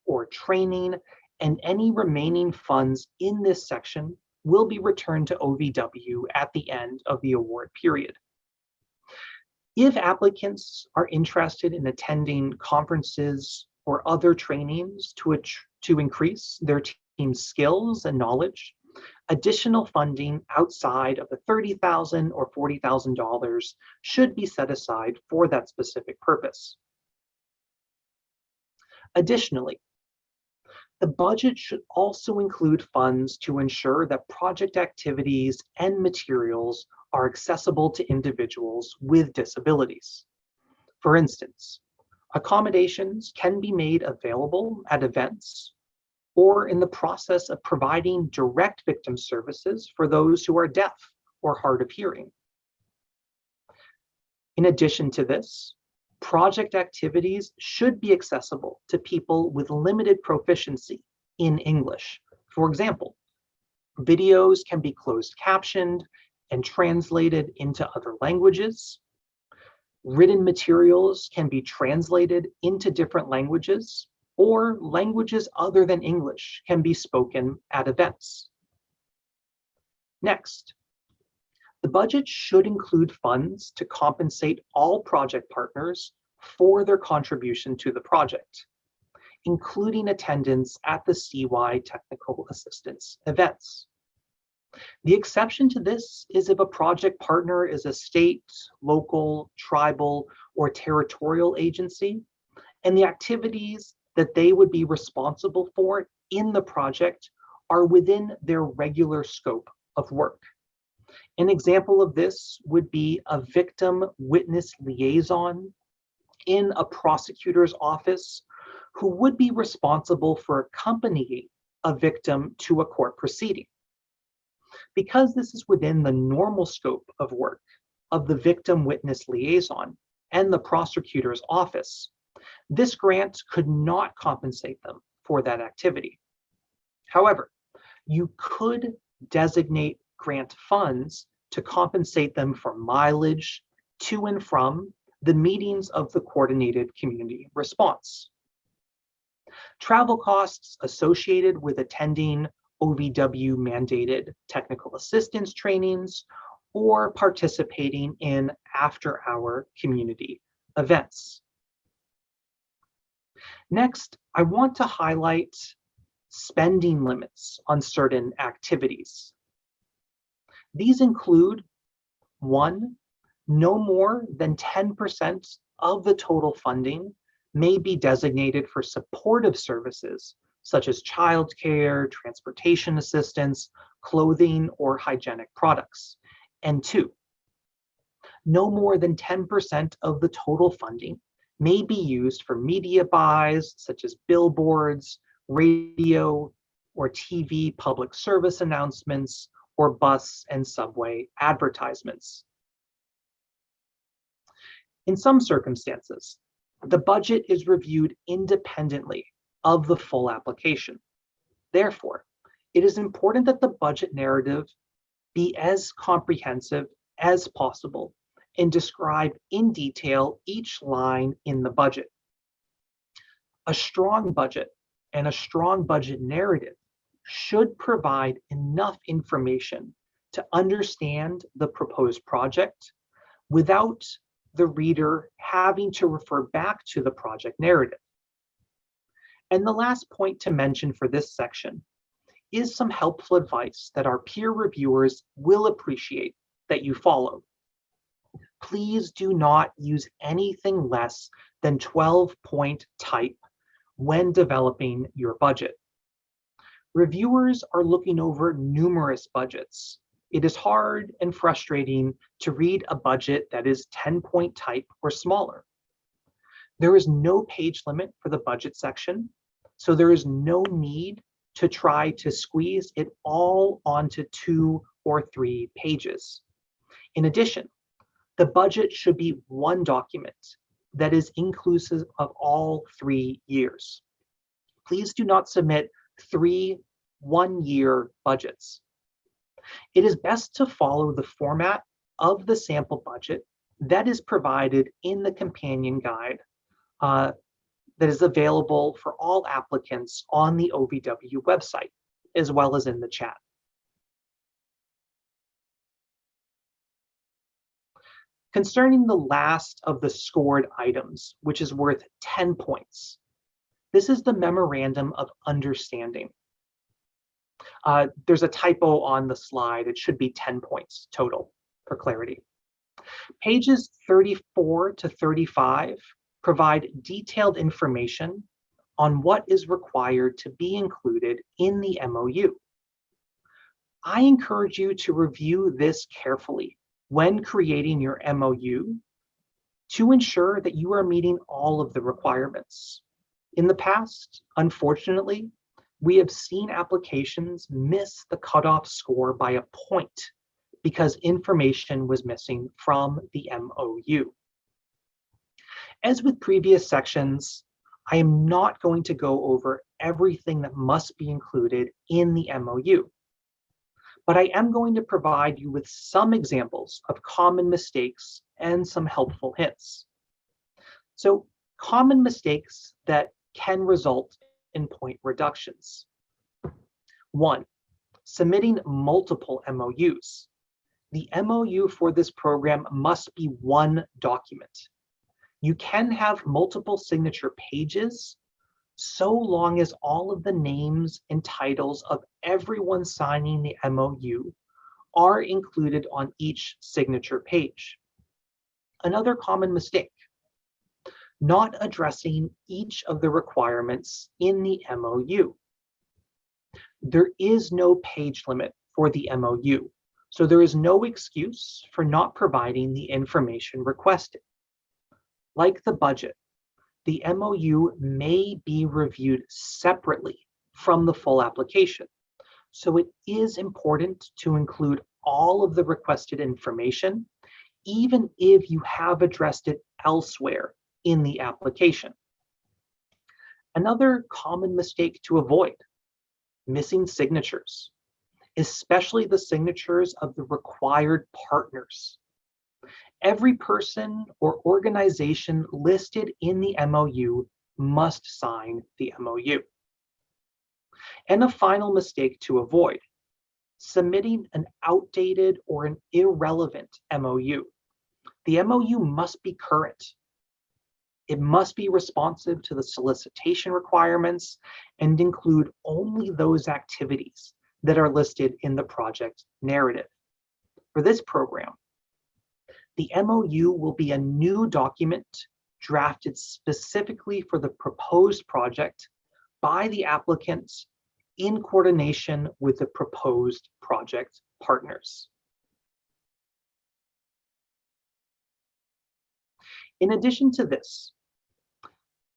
or training, and any remaining funds in this section will be returned to OVW at the end of the award period. If applicants are interested in attending conferences or other trainings to increase their team's skills and knowledge, additional funding outside of the $30,000 or $40,000 should be set aside for that specific purpose. Additionally, the budget should also include funds to ensure that project activities and materials are accessible to individuals with disabilities. For instance, accommodations can be made available at events or in the process of providing direct victim services for those who are deaf or hard of hearing. In addition to this, project activities should be accessible to people with limited proficiency in English. For example, videos can be closed captioned and translated into other languages. Written materials can be translated into different languages, or languages other than English can be spoken at events. Next, the budget should include funds to compensate all project partners for their contribution to the project, including attendance at the CY technical assistance events. The exception to this is if a project partner is a state, local, tribal, or territorial agency, and the activities that they would be responsible for in the project are within their regular scope of work. An example of this would be a victim witness liaison in a prosecutor's office who would be responsible for accompanying a victim to a court proceeding. Because this is within the normal scope of work of the victim witness liaison and the prosecutor's office, this grant could not compensate them for that activity. However, you could designate grant funds to compensate them for mileage to and from the meetings of the coordinated community response. Travel costs associated with attending OVW mandated technical assistance trainings or participating in after-hour community events. Next, I want to highlight spending limits on certain activities. These include 1, No more than 10% of the total funding may be designated for supportive services such as childcare, transportation assistance, clothing, or hygienic products. And two, no more than 10% of the total funding may be used for media buys such as billboards, radio, or TV public service announcements, or bus and subway advertisements. In some circumstances, the budget is reviewed independently of the full application. Therefore, it is important that the budget narrative be as comprehensive as possible and describe in detail each line in the budget. A strong budget and a strong budget narrative should provide enough information to understand the proposed project without the reader having to refer back to the project narrative. And the last point to mention for this section is some helpful advice that our peer reviewers will appreciate that you follow. Please do not use anything less than 12-point type when developing your budget. Reviewers are looking over numerous budgets. It is hard and frustrating to read a budget that is 10-point type or smaller. There is no page limit for the budget section, so there is no need to try to squeeze it all onto 2 or 3 pages. In addition, the budget should be one document that is inclusive of all 3 years. Please do not submit 3 one-year budgets. It is best to follow the format of the sample budget that is provided in the companion guide that is available for all applicants on the OVW website, as well as in the chat. Concerning the last of the scored items, which is worth 10 points, this is the Memorandum of Understanding. There's a typo on the slide. It should be 10 points total for clarity. Pages 34 to 35 provide detailed information on what is required to be included in the MOU. I encourage you to review this carefully when creating your MOU to ensure that you are meeting all of the requirements. In the past, unfortunately, we have seen applications miss the cutoff score by a point because information was missing from the MOU. As with previous sections, I am not going to go over everything that must be included in the MOU, but I am going to provide you with some examples of common mistakes and some helpful hints. So, common mistakes that can result in point reductions. 1, submitting multiple MOUs. The MOU for this program must be one document. You can have multiple signature pages so long as all of the names and titles of everyone signing the MOU are included on each signature page. Another common mistake, not addressing each of the requirements in the MOU. There is no page limit for the MOU, so there is no excuse for not providing the information requested. Like the budget, the MOU may be reviewed separately from the full application, so it is important to include all of the requested information, even if you have addressed it elsewhere in the application. Another common mistake to avoid, missing signatures, especially the signatures of the required partners. Every person or organization listed in the MOU must sign the MOU. And a final mistake to avoid, submitting an outdated or an irrelevant MOU. The MOU must be current. It must be responsive to the solicitation requirements and include only those activities that are listed in the project narrative. For this program, The MOU will be a new document drafted specifically for the proposed project by the applicants in coordination with the proposed project partners. In addition to this,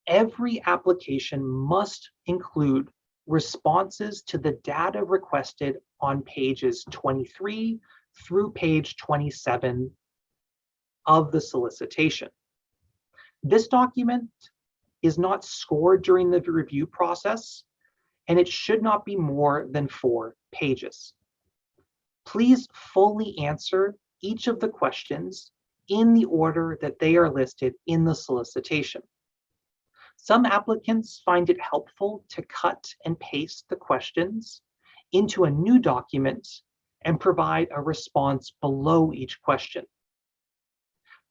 every application must include responses to the data requested on pages 23 through page 27 of the solicitation. This document is not scored during the review process, and it should not be more than 4 pages. Please fully answer each of the questions in the order that they are listed in the solicitation. Some applicants find it helpful to cut and paste the questions into a new document and provide a response below each question.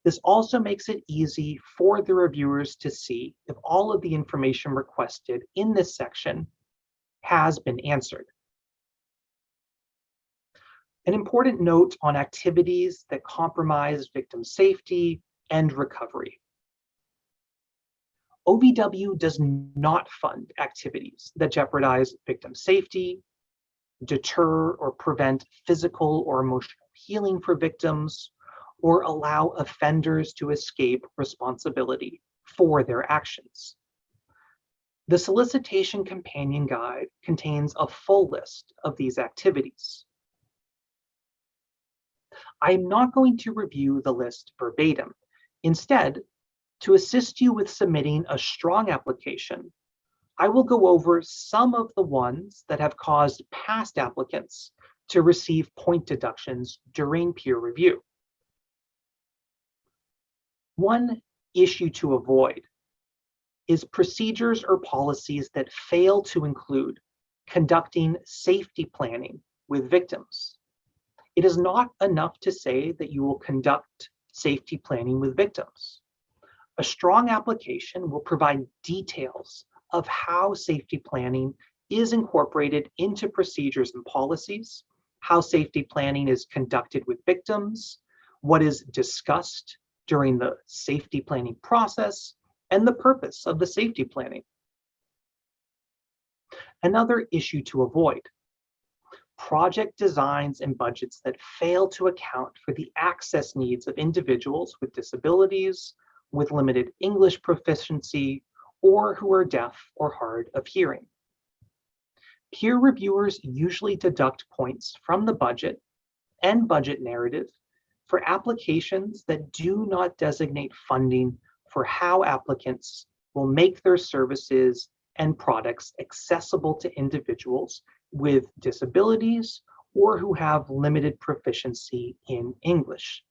This also makes it easy for the reviewers to see if all of the information requested in this section has been answered. An important note on activities that compromise victim safety and recovery. OVW does not fund activities that jeopardize victim safety, deter or prevent physical or emotional healing for victims, or allow offenders to escape responsibility for their actions. The solicitation companion guide contains a full list of these activities. I am not going to review the list verbatim. Instead, to assist you with submitting a strong application, I will go over some of the ones that have caused past applicants to receive point deductions during peer review. One issue to avoid is procedures or policies that fail to include conducting safety planning with victims. It is not enough to say that you will conduct safety planning with victims. A strong application will provide details of how safety planning is incorporated into procedures and policies, how safety planning is conducted with victims, what is discussed during the safety planning process, and the purpose of the safety planning. Another issue to avoid: project designs and budgets that fail to account for the access needs of individuals with disabilities, with limited English proficiency, or who are deaf or hard of hearing. Peer reviewers usually deduct points from the budget and budget narrative for applications that do not designate funding for how applicants will make their services and products accessible to individuals with disabilities or who have limited proficiency in English.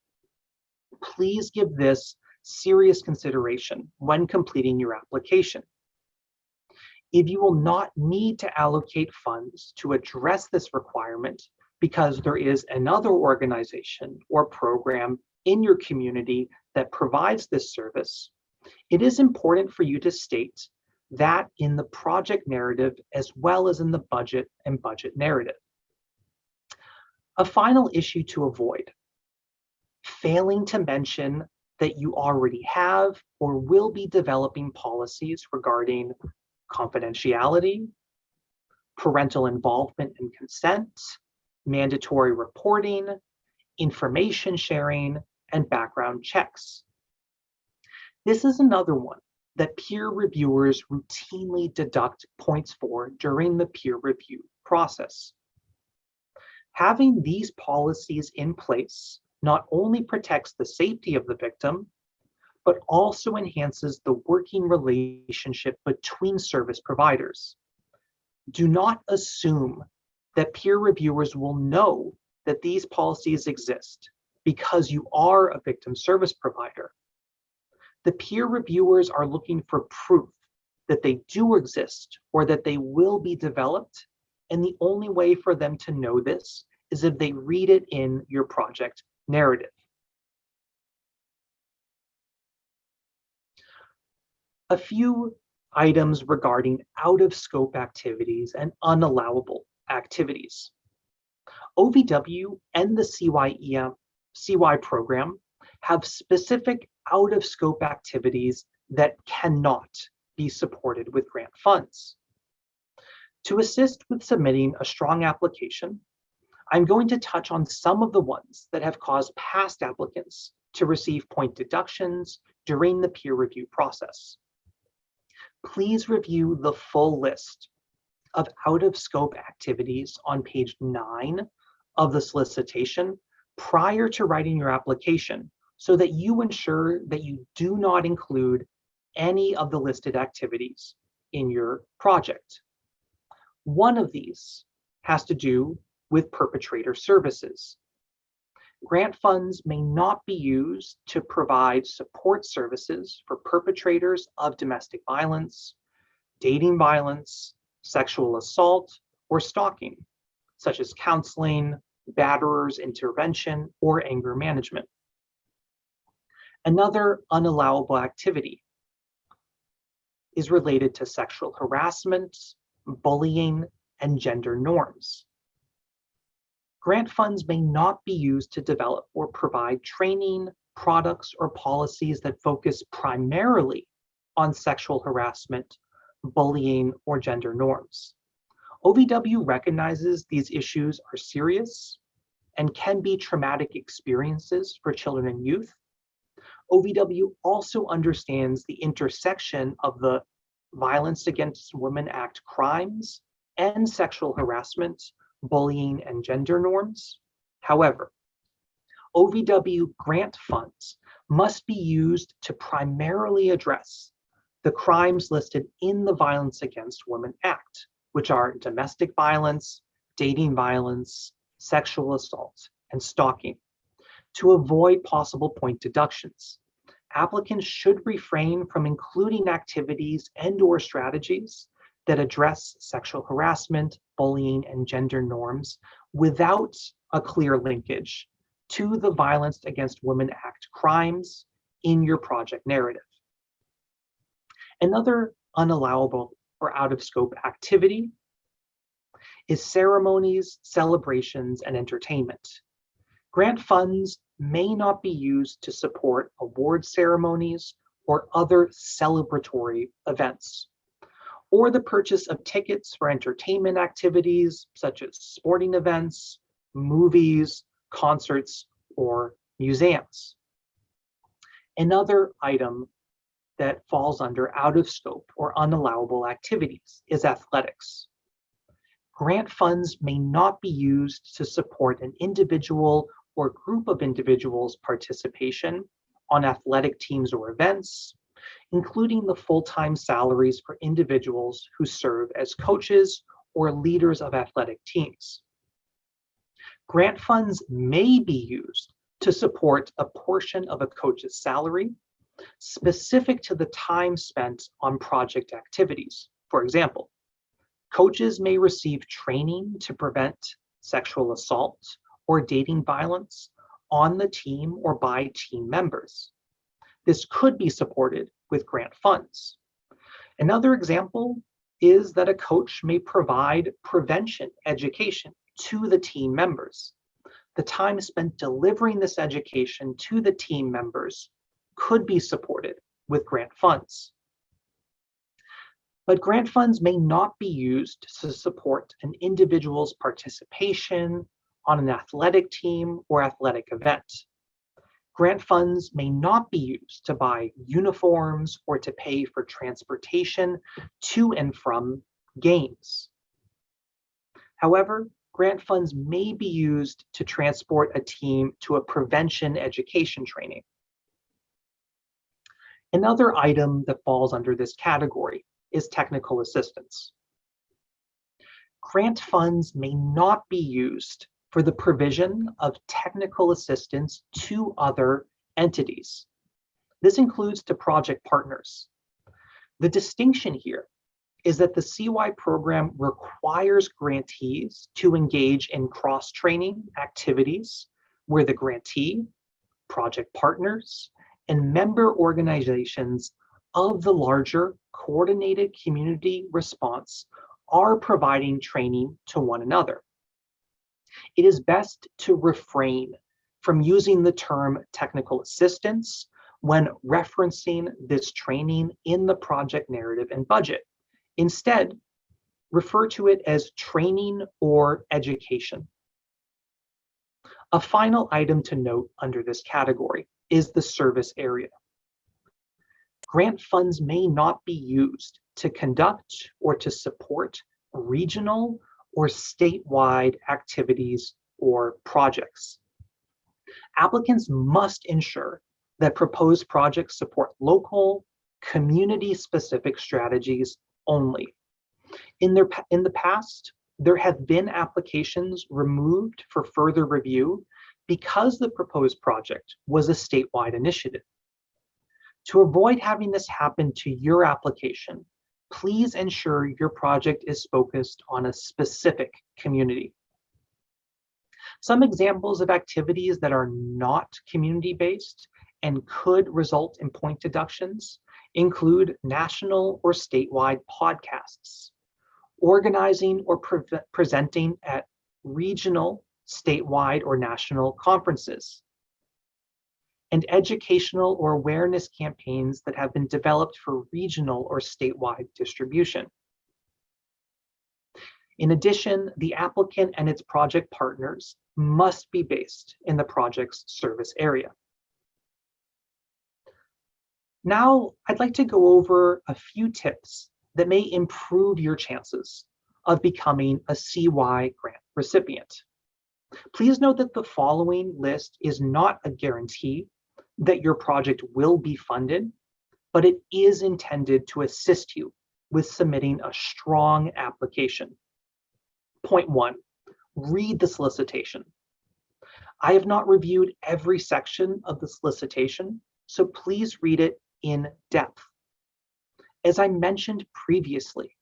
Please give this serious consideration when completing your application. If you will not need to allocate funds to address this requirement because there is another organization or program in your community that provides this service, it is important for you to state that in the project narrative as well as in the budget and budget narrative. A final issue to avoid: failing to mention that you already have or will be developing policies regarding confidentiality, parental involvement and consent, mandatory reporting, information sharing, and background checks. This is another one that peer reviewers routinely deduct points for during the peer review process. Having these policies in place not only protects the safety of the victim, but also enhances the working relationship between service providers. Do not assume that peer reviewers will know that these policies exist because you are a victim service provider. The peer reviewers are looking for proof that they do exist or that they will be developed, and the only way for them to know this is if they read it in your project narrative. A few items regarding out-of-scope activities and unallowable activities. OVW and the CY program have specific out-of-scope activities that cannot be supported with grant funds. To assist with submitting a strong application, I'm going to touch on some of the ones that have caused past applicants to receive point deductions during the peer review process. Please review the full list of out-of-scope activities on page 9 of the solicitation prior to writing your application so that you ensure that you do not include any of the listed activities in your project. One of these has to do with perpetrator services. Grant funds may not be used to provide support services for perpetrators of domestic violence, dating violence, sexual assault, or stalking, such as counseling, batterers intervention, or anger management. Another unallowable activity is related to sexual harassment, bullying, and gender norms. Grant funds may not be used to develop or provide training, products, or policies that focus primarily on sexual harassment, bullying, or gender norms. OVW recognizes these issues are serious and can be traumatic experiences for children and youth. OVW also understands the intersection of the Violence Against Women Act crimes and sexual harassment, bullying, and gender norms. However, OVW grant funds must be used to primarily address the crimes listed in the Violence Against Women Act, which are domestic violence, dating violence, sexual assault, and stalking. To avoid possible point deductions, applicants should refrain from including activities and/or strategies that address sexual harassment, bullying, and gender norms without a clear linkage to the Violence Against Women Act crimes in your project narrative. Another unallowable or out-of-scope activity is ceremonies, celebrations, and entertainment. Grant funds may not be used to support award ceremonies or other celebratory events, or the purchase of tickets for entertainment activities such as sporting events, movies, concerts, or museums. Another item that falls under out of scope or unallowable activities is athletics. Grant funds may not be used to support an individual or group of individuals' participation on athletic teams or events, including the full-time salaries for individuals who serve as coaches or leaders of athletic teams. Grant funds may be used to support a portion of a coach's salary specific to the time spent on project activities. For example, coaches may receive training to prevent sexual assault or dating violence on the team or by team members. This could be supported with grant funds. Another example is that a coach may provide prevention education to the team members. The time spent delivering this education to the team members could be supported with grant funds. But grant funds may not be used to support an individual's participation on an athletic team or athletic event. Grant funds may not be used to buy uniforms or to pay for transportation to and from games. However, grant funds may be used to transport a team to a prevention education training. Another item that falls under this category is technical assistance. Grant funds may not be used for the provision of technical assistance to other entities. This includes to project partners. The distinction here is that the CY program requires grantees to engage in cross-training activities where the grantee, project partners, and member organizations of the larger coordinated community response are providing training to one another. It is best to refrain from using the term technical assistance when referencing this training in the project narrative and budget. Instead, refer to it as training or education. A final item to note under this category is the service area. Grant funds may not be used to conduct or to support regional or statewide activities or projects. Applicants must ensure that proposed projects support local, community-specific strategies only. In the past, there have been applications removed for further review because the proposed project was a statewide initiative. To avoid having this happen to your application, please ensure your project is focused on a specific community. Some examples of activities that are not community-based and could result in point deductions include national or statewide podcasts, organizing or presenting at regional, statewide, or national conferences, and educational or awareness campaigns that have been developed for regional or statewide distribution. In addition, the applicant and its project partners must be based in the project's service area. Now, I'd like to go over a few tips that may improve your chances of becoming a CY grant recipient. Please note that the following list is not a guarantee that your project will be funded, but it is intended to assist you with submitting a strong application. Point 1, read the solicitation. I have not reviewed every section of the solicitation, so please read it in depth. As I mentioned previously,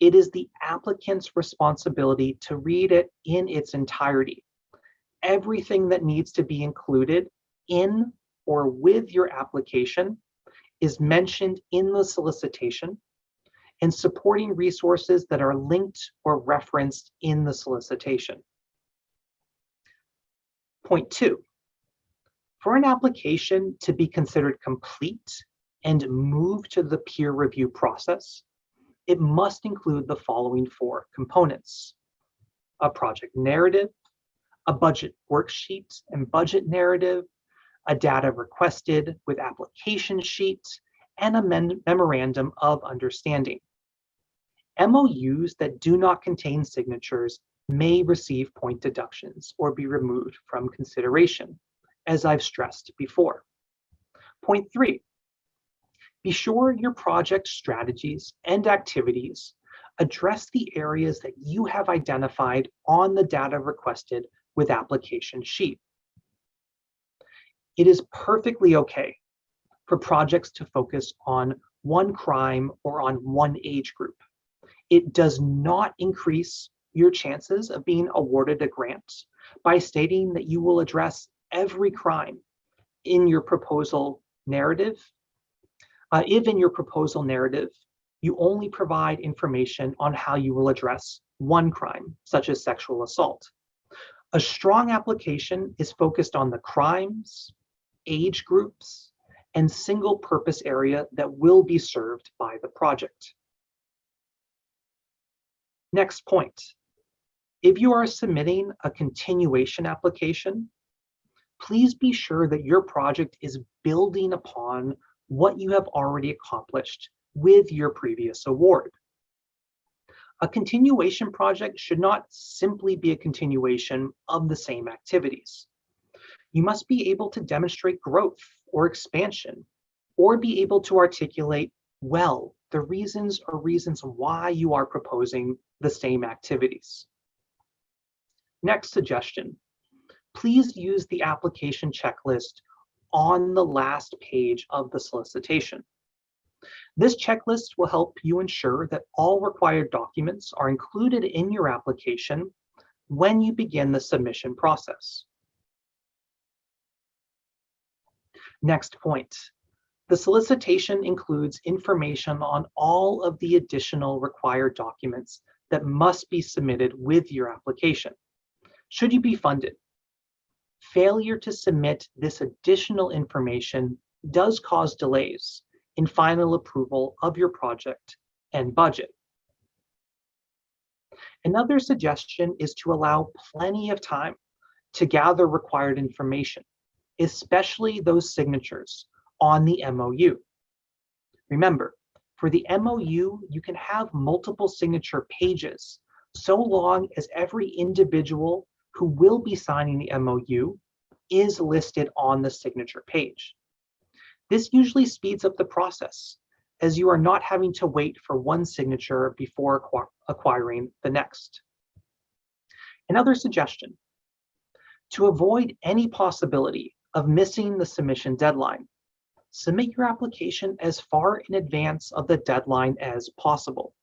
it is the applicant's responsibility to read it in its entirety. Everything that needs to be included in or with your application is mentioned in the solicitation, and supporting resources that are linked or referenced in the solicitation. Point 2, for an application to be considered complete and move to the peer review process, it must include the following 4 components: a project narrative, a budget worksheet and budget narrative, a data requested with application sheet, and a memorandum of understanding. MOUs that do not contain signatures may receive point deductions or be removed from consideration, as I've stressed before. Point 3, be sure your project strategies and activities address the areas that you have identified on the data requested with application sheet. It is perfectly okay for projects to focus on one crime or on one age group. It does not increase your chances of being awarded a grant by stating that you will address every crime in your proposal narrative. If in your proposal narrative, you only provide information on how you will address one crime, such as sexual assault. A strong application is focused on the crimes, age groups, and single purpose area that will be served by the project. Next point, if you are submitting a continuation application, please be sure that your project is building upon what you have already accomplished with your previous award. A continuation project should not simply be a continuation of the same activities. You must be able to demonstrate growth or expansion, or be able to articulate well the reasons why you are proposing the same activities. Next suggestion, please use the application checklist on the last page of the solicitation. This checklist will help you ensure that all required documents are included in your application when you begin the submission process. Next point, the solicitation includes information on all of the additional required documents that must be submitted with your application, should you be funded. failure to submit this additional information does cause delays in final approval of your project and budget. Another suggestion is to allow plenty of time to gather required information, especially those signatures on the MOU. Remember, for the MOU, you can have multiple signature pages so long as every individual who will be signing the MOU is listed on the signature page. This usually speeds up the process, as you are not having to wait for one signature before acquiring the next. Another suggestion: to avoid any possibility of missing the submission deadline, submit your application as far in advance of the deadline as possible.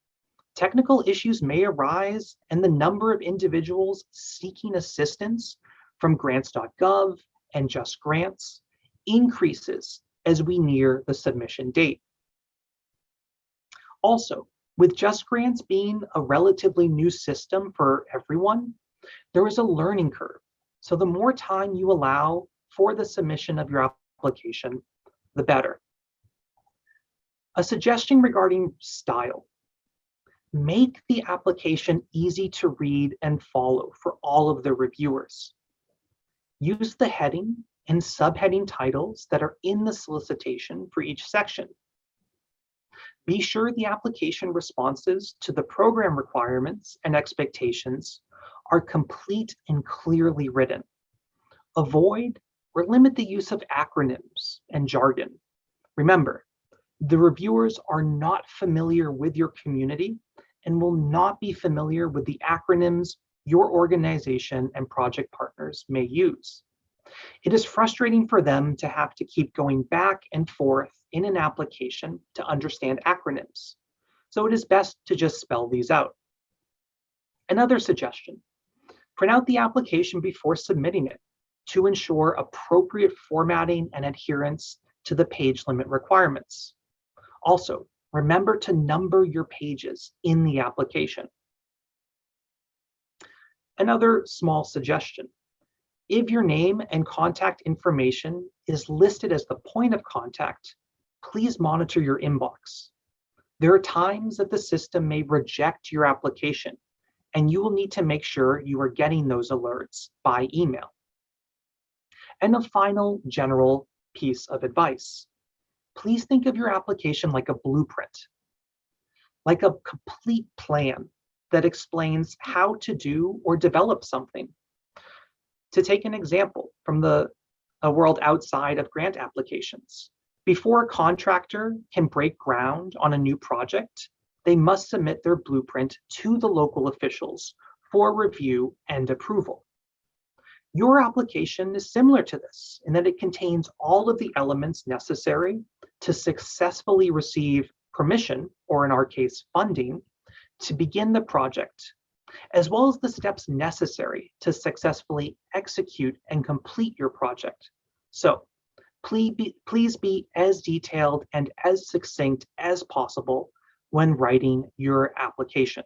Technical issues may arise, and the number of individuals seeking assistance from grants.gov and Just Grants increases as we near the submission date. Also, with Just Grants being a relatively new system for everyone, there is a learning curve. So the more time you allow for the submission of your application, the better. A suggestion regarding style: make the application easy to read and follow for all of the reviewers. Use the heading and subheading titles that are in the solicitation for each section. Be sure the application responses to the program requirements and expectations are complete and clearly written. Avoid or limit the use of acronyms and jargon. Remember, the reviewers are not familiar with your community and will not be familiar with the acronyms your organization and project partners may use. It is frustrating for them to have to keep going back and forth in an application to understand acronyms, so it is best to just spell these out. Another suggestion: print out the application before submitting it to ensure appropriate formatting and adherence to the page limit requirements. Also, remember to number your pages in the application. Another small suggestion: if your name and contact information is listed as the point of contact, please monitor your inbox. There are times that the system may reject your application, and you will need to make sure you are getting those alerts by email. And a final general piece of advice: please think of your application like a blueprint, like a complete plan that explains how to do or develop something. To take an example from a world outside of grant applications, before a contractor can break ground on a new project, they must submit their blueprint to the local officials for review and approval. Your application is similar to this in that it contains all of the elements necessary to successfully receive permission, or in our case, funding, to begin the project, as well as the steps necessary to successfully execute and complete your project. So please be as detailed and as succinct as possible when writing your application.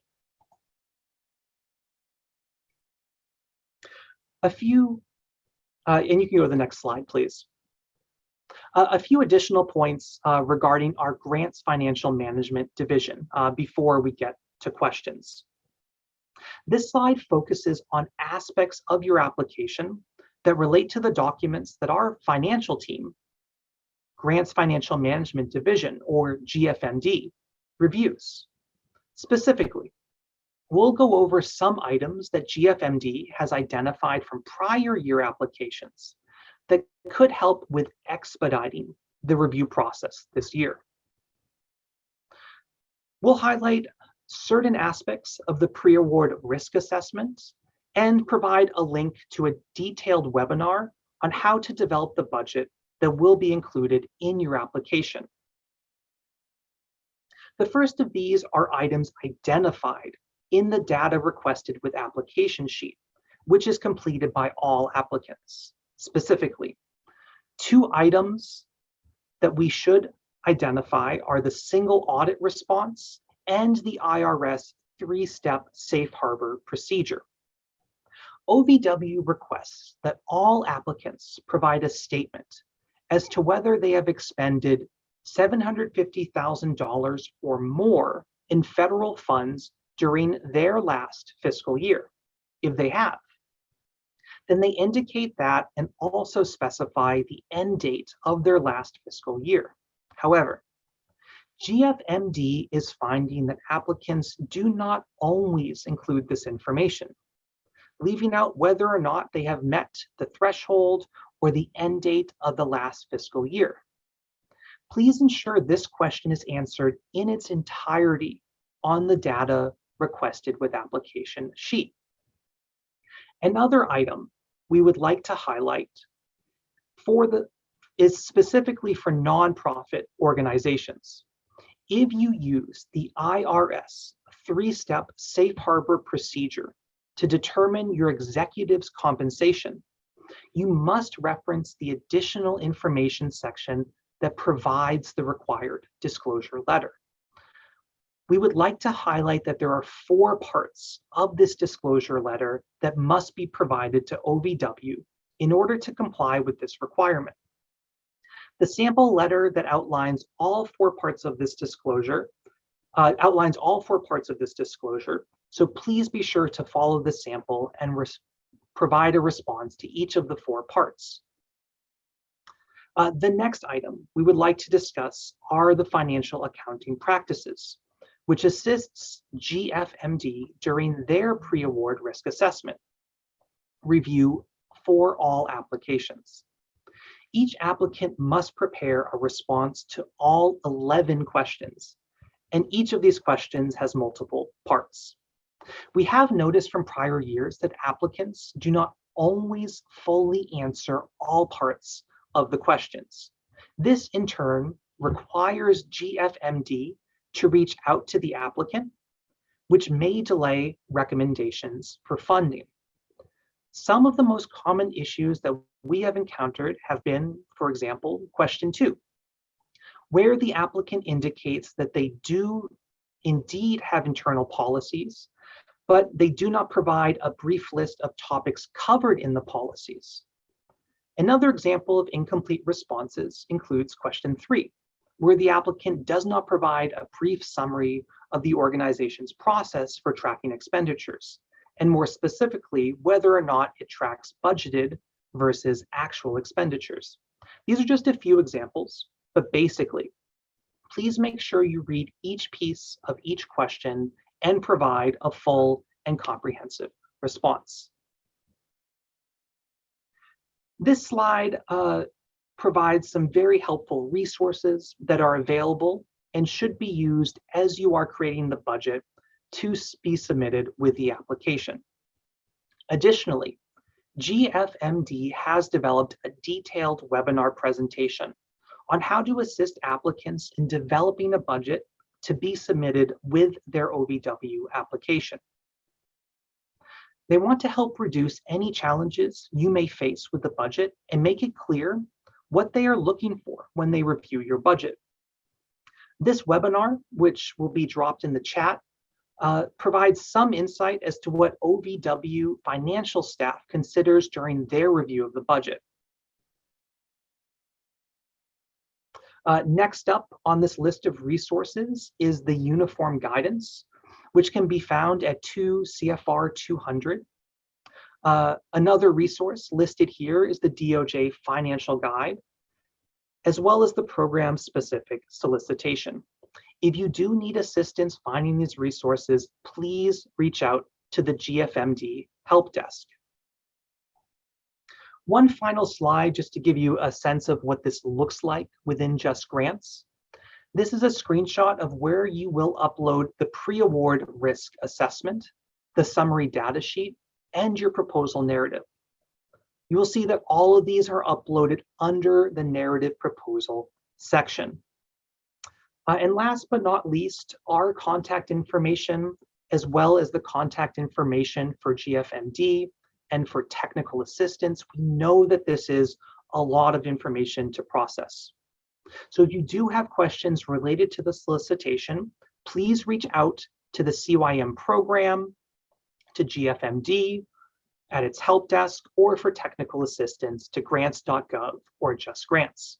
And you can go to the next slide, please. A few additional points regarding our Grants Financial Management division before we get to questions. This slide focuses on aspects of your application that relate to the documents that our financial team, Grants Financial Management Division, or GFMD, reviews. Specifically, we'll go over some items that GFMD has identified from prior year applications that could help with expediting the review process this year. We'll highlight certain aspects of the pre-award risk assessment and provide a link to a detailed webinar on how to develop the budget that will be included in your application. The first of these are items identified in the data requested with application sheet, which is completed by all applicants. Specifically, 2 items that we should identify are the single audit response and the IRS 3-step safe harbor procedure. OVW requests that all applicants provide a statement as to whether they have expended $750,000 or more in federal funds during their last fiscal year. If they have, then they indicate that and also specify the end date of their last fiscal year. However, GFMD is finding that applicants do not always include this information, leaving out whether or not they have met the threshold or the end date of the last fiscal year. Please ensure this question is answered in its entirety on the data requested with application sheet. Another item we would like to highlight is specifically for nonprofit organizations. If you use the IRS 3-step safe harbor procedure to determine your executive's compensation, you must reference the additional information section that provides the required disclosure letter. We would like to highlight that there are 4 parts of this disclosure letter that must be provided to OVW in order to comply with this requirement. The sample letter that outlines all 4 parts of this disclosure so please be sure to follow the sample and provide a response to each of the 4 parts. The next item we would like to discuss are the financial accounting practices, which assists GFMD during their pre-award risk assessment review for all applications. Each applicant must prepare a response to all 11 questions, and each of these questions has multiple parts. We have noticed from prior years that applicants do not always fully answer all parts of the questions. This in turn requires GFMD to reach out to the applicant, which may delay recommendations for funding. Some of the most common issues that we have encountered have been, for example, question 2, where the applicant indicates that they do indeed have internal policies, but they do not provide a brief list of topics covered in the policies. Another example of incomplete responses includes question 3, where the applicant does not provide a brief summary of the organization's process for tracking expenditures, and more specifically, whether or not it tracks budgeted versus actual expenditures. These are just a few examples, but basically, please make sure you read each piece of each question and provide a full and comprehensive response. This slide provides some very helpful resources that are available and should be used as you are creating the budget to be submitted with the application. Additionally, GFMD has developed a detailed webinar presentation on how to assist applicants in developing a budget to be submitted with their OVW application. They want to help reduce any challenges you may face with the budget and make it clear what they are looking for when they review your budget. This webinar, which will be dropped in the chat, provides some insight as to what OVW financial staff considers during their review of the budget. Next up on this list of resources is the Uniform Guidance, which can be found at 2 CFR 200. Another resource listed here is the DOJ Financial Guide, as well as the program-specific solicitation. If you do need assistance finding these resources, please reach out to the GFMD help desk. One final slide just to give you a sense of what this looks like within Just Grants. This is a screenshot of where you will upload the pre-award risk assessment, the summary data sheet, and your proposal narrative. You will see that all of these are uploaded under the narrative proposal section. And last but not least, our contact information, as well as the contact information for GFMD and for technical assistance. We know that this is a lot of information to process. So if you do have questions related to the solicitation, please reach out to the CYM program, to GFMD, at its help desk, or for technical assistance to grants.gov or Just Grants.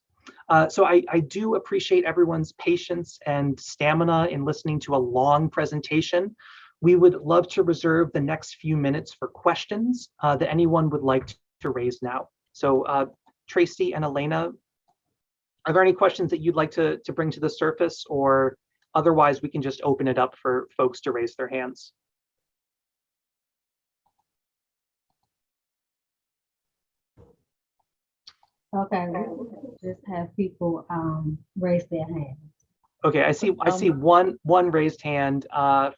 So I do appreciate everyone's patience and stamina in listening to a long presentation. We would love to reserve the next few minutes for questions that anyone would like to raise now. So Tracy and Elena, are there any questions that you'd like to bring to the surface, or otherwise we can just open it up for folks to raise their hands? Okay, just have people raise their hands. Okay, I see one raised hand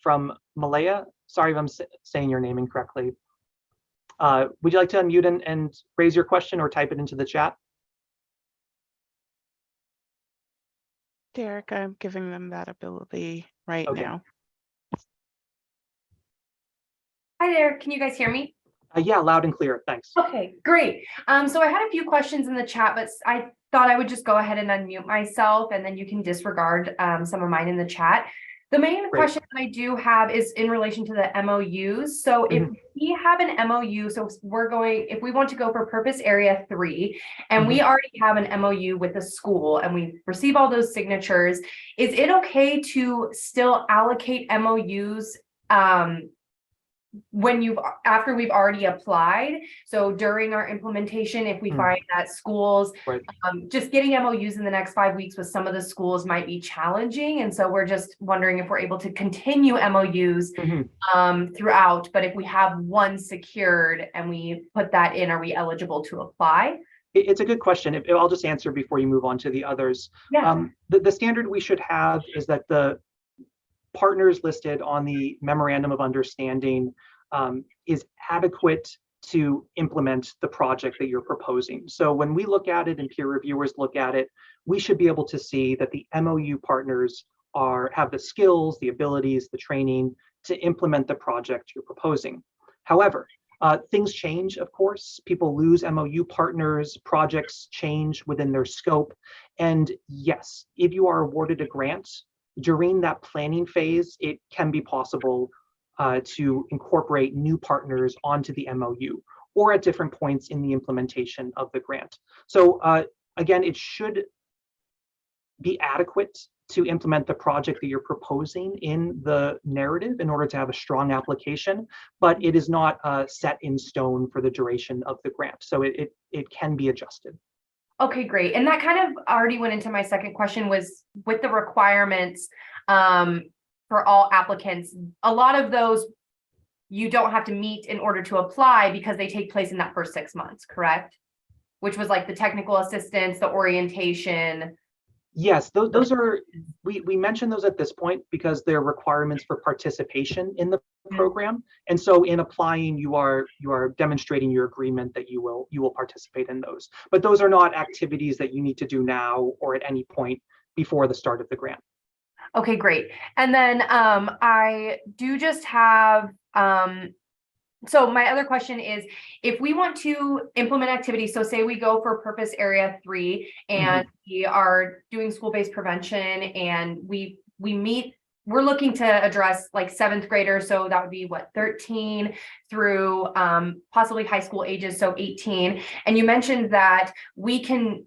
from Malaya. Sorry if I'm saying your name incorrectly. Would you like to unmute and raise your question or type it into the chat? Derek, I'm giving them that ability right now. Hi there, can you guys hear me? Yeah, loud and clear, thanks. Okay, great. So I had a few questions in the chat, but I thought I would just go ahead and unmute myself, and then you can disregard some of mine in the chat. The main question that I do have is in relation to the MOUs. So if we have an MOU, so if we want to go for purpose area 3, and we already have an MOU with the school and we receive all those signatures, is it okay to still allocate MOUs after we've already applied? So during our implementation, if we find that schools, just getting MOUs in the next 5 weeks with some of the schools might be challenging. And so we're just wondering if we're able to continue MOUs throughout, but if we have one secured and we put that in, are we eligible to apply? It's a good question. I'll just answer before you move on to the others. Yeah. The standard we should have is that the partners listed on the memorandum of understanding is adequate to implement the project that you're proposing. So when we look at it and peer reviewers look at it, we should be able to see that the MOU partners have the skills, the abilities, the training to implement the project you're proposing. However, things change, of course. People lose MOU partners, projects change within their scope. And yes, if you are awarded a grant, during that planning phase, it can be possible to incorporate new partners onto the MOU or at different points in the implementation of the grant. So again, it should be adequate to implement the project that you're proposing in the narrative in order to have a strong application, but it is not set in stone for the duration of the grant. So it can be adjusted. Okay, great. And that kind of already went into my second question, was with the requirements for all applicants. A lot of those you don't have to meet in order to apply because they take place in that first 6 months, correct? Which was like the technical assistance, the orientation. Yes, those are, we mentioned those at this point because they're requirements for participation in the program. And so in applying, you are demonstrating your agreement that you will participate in those. But those are not activities that you need to do now or at any point before the start of the grant. Okay, great. And then I do just have, so my other question is, if we want to implement activities, so say we go for purpose area 3 and we are doing school-based prevention and we're looking to address like 7th graders. So that would be what, 13 through possibly high school ages, so 18. And you mentioned that we can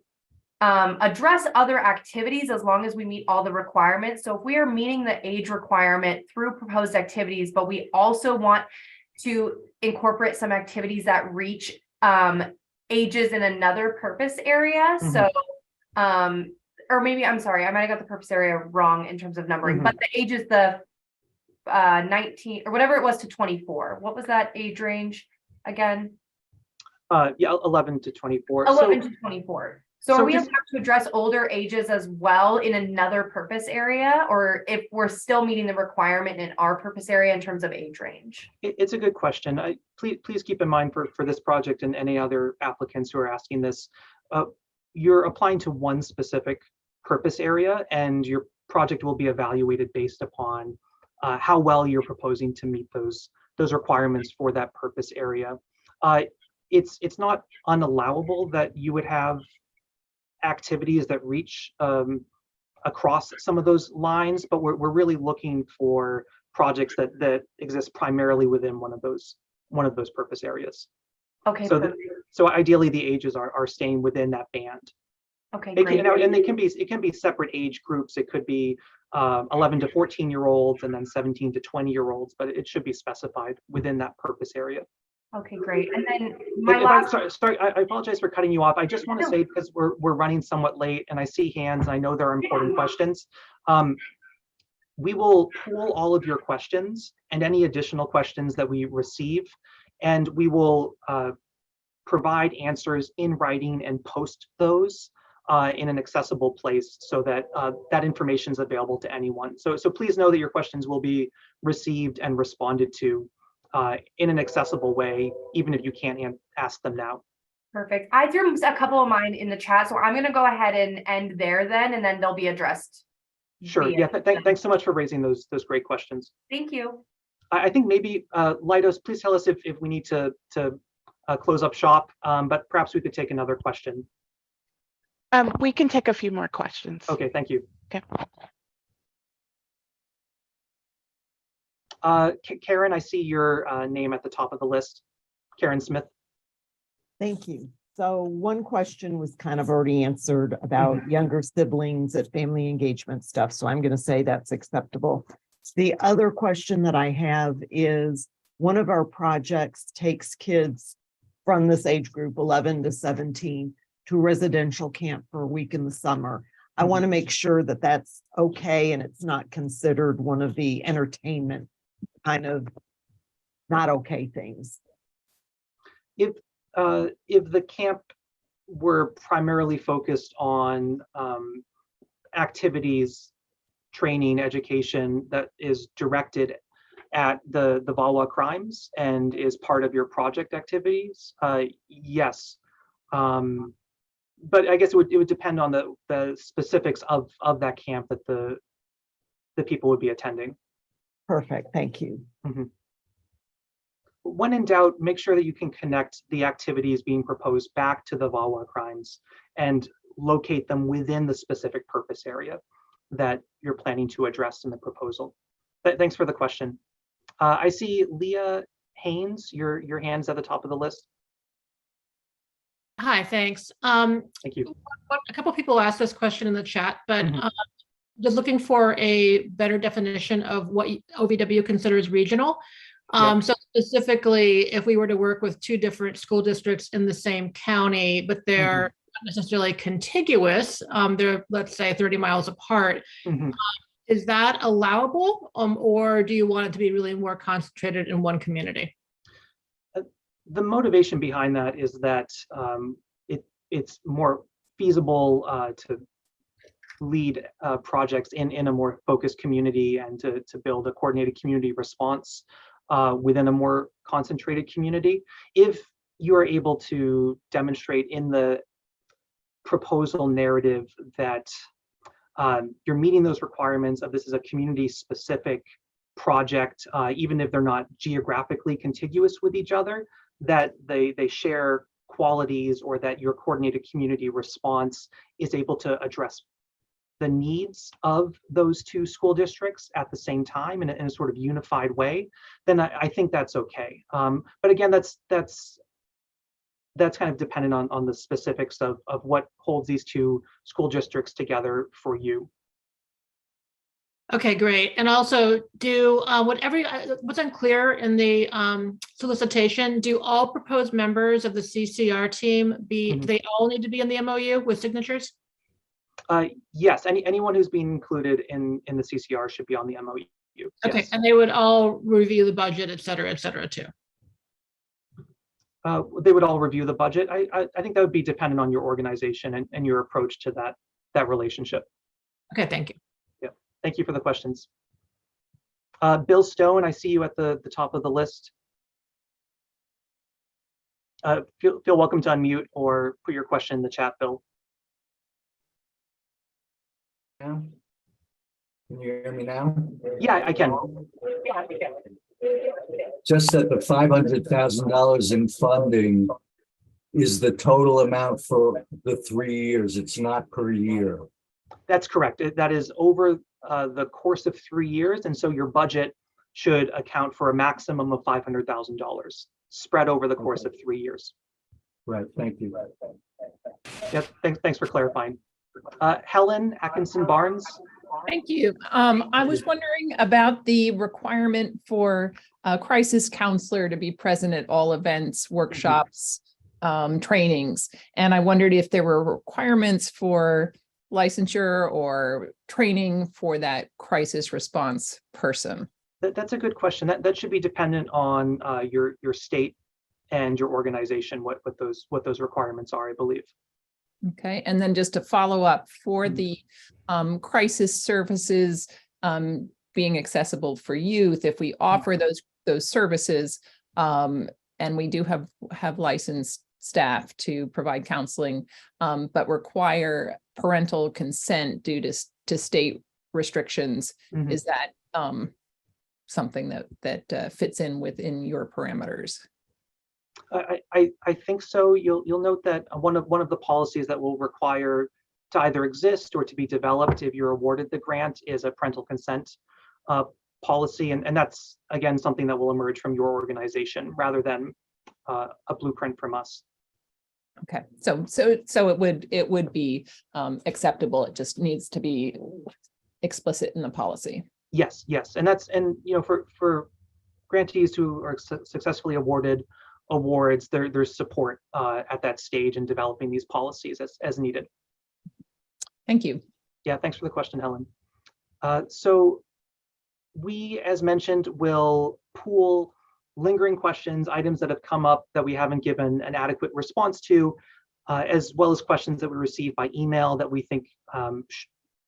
address other activities as long as we meet all the requirements. So if we are meeting the age requirement through proposed activities, but we also want to incorporate some activities that reach ages in another purpose area. So, or maybe, I'm sorry, I might have got the purpose area wrong in terms of numbering, but the age is the 19 or whatever it was to 24. What was that age range again? Yeah, 11 to 24. 11 to 24. So are we have to address older ages as well in another purpose area, or if we're still meeting the requirement in our purpose area in terms of age range? It's a good question. Please keep in mind for this project and any other applicants who are asking this, you're applying to one specific purpose area and your project will be evaluated based upon how well you're proposing to meet those requirements for that purpose area. It's not unallowable that you would have activities that reach across some of those lines, but we're really looking for projects that exist primarily within one of those one of those purpose areas. Okay, So, perfect. so ideally the ages are staying within that band. Okay, It great. can, and it can be separate age groups. It could be 11 to 14-year-olds and then 17 to 20-year-olds, but it should be specified within that purpose area. Okay, great. And then my Sorry, I apologize for cutting you off. I just want to say, because we're running somewhat late and I see hands, I know there are important questions. We will pool all of your questions and any additional questions that we receive, and we will provide answers in writing and post those in an accessible place so that that information is available to anyone. So please know that your questions will be received and responded to in an accessible way, even if you can't ask them now. Perfect. I threw a couple of mine in the chat, so I'm going to go ahead and end there then, and then they'll be addressed. Sure. Yeah. Thanks so much for raising those great questions. Thank you. I think maybe Lidos, please tell us if we need to close up shop, but perhaps we could take another question. We can take a few more questions. Okay, thank you. Okay. Karen, I see your name at the top of the list. Karen Smith. Thank you. So one question was kind of already answered about younger siblings at family engagement stuff. So I'm going to say that's acceptable. The other question that I have is one of our projects takes kids from this age group, 11 to 17, to residential camp for a week in the summer. I want to make sure that that's okay and it's not considered one of the entertainment kind of not okay things. If the camp were primarily focused on activities, training, education that is directed at the VAWA crimes and is part of your project activities, yes. But I guess it would depend on the specifics of that camp that the people would be attending. Perfect. Thank you. Mm-hmm. When in doubt, make sure that you can connect the activities being proposed back to the VAWA crimes and locate them within the specific purpose area that you're planning to address in the proposal. But thanks for the question. I see Leah Haynes, your hand's at the top of the list. Hi, thanks. Thank you. A couple of people asked this question in the chat, but just looking for a better definition of what OVW considers regional. So specifically, if we were to work with two different school districts in the same county, but they're not necessarily contiguous, they're, let's say, 30 miles apart, is that allowable, or do you want it to be really more concentrated in one community? The motivation behind that is that it's more feasible to lead projects in a more focused community and to build a coordinated community response within a more concentrated community. If you are able to demonstrate in the proposal narrative that you're meeting those requirements of this is a community specific project, even if they're not geographically contiguous with each other, that they share qualities, or that your coordinated community response is able to address the needs of those two school districts at the same time in a sort of unified way, then I think that's okay. But again, that's kind of dependent on the specifics of what holds these two school districts together for you. Okay, great. And also, what's unclear in the solicitation, do all proposed members of the CCR team do they all need to be in the MOU with signatures? Yes, anyone who's being included in the CCR should be on the MOU. Okay, yes. and they would all review the budget, et cetera, too. They would all review the budget. I think that would be dependent on your organization and your approach to that relationship. Okay, thank you. Yeah, thank you for the questions. Bill Stone, I see you at the top of the list. Feel welcome to unmute or put your question in the chat, Bill. Can you hear me now? Yeah, I can. Just that the $500,000 in funding is the total amount for the 3 years. It's not per year. That's correct. That is over the course of 3 years. And so your budget should account for a maximum of $500,000. spread over the course of 3 years. Right, thank you. Yep, thanks for clarifying. Helen Atkinson Barnes. Thank you. I was wondering about the requirement for a crisis counselor to be present at all events, workshops, trainings. And I wondered if there were requirements for licensure or training for that crisis response person. That's a good question. That should be dependent on your state and your organization, what those requirements are, I believe. Okay, and then just to follow up for the crisis services being accessible for youth, if we offer those services, and we do have licensed staff to provide counseling, but require parental consent due to state restrictions, is that something that fits in within your parameters? I think so. You'll note that one of the policies that will require to either exist or to be developed if you're awarded the grant is a parental consent policy, and that's again something that will emerge from your organization rather than a blueprint from us. Okay, so it would be acceptable. It just needs to be explicit in the policy. Yes, and you know, for grantees who are successfully awarded awards, there's support at that stage in developing these policies as needed. Thank you. Yeah, thanks for the question, Helen. So we, as mentioned, will pool lingering questions, items that have come up that we haven't given an adequate response to, as well as questions that we receive by email that we think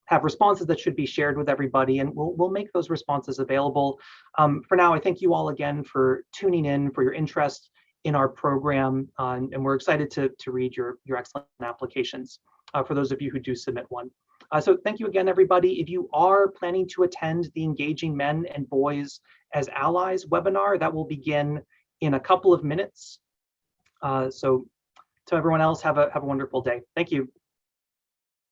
have responses that should be shared with everybody, and we'll make those responses available. For now, I thank you all again for tuning in, for your interest in our program, and we're excited to read your excellent applications for those of you who do submit one. So thank you again, everybody. If you are planning to attend the Engaging Men and Boys as Allies webinar, that will begin in a couple of minutes. So to everyone else, have a wonderful day. Thank you.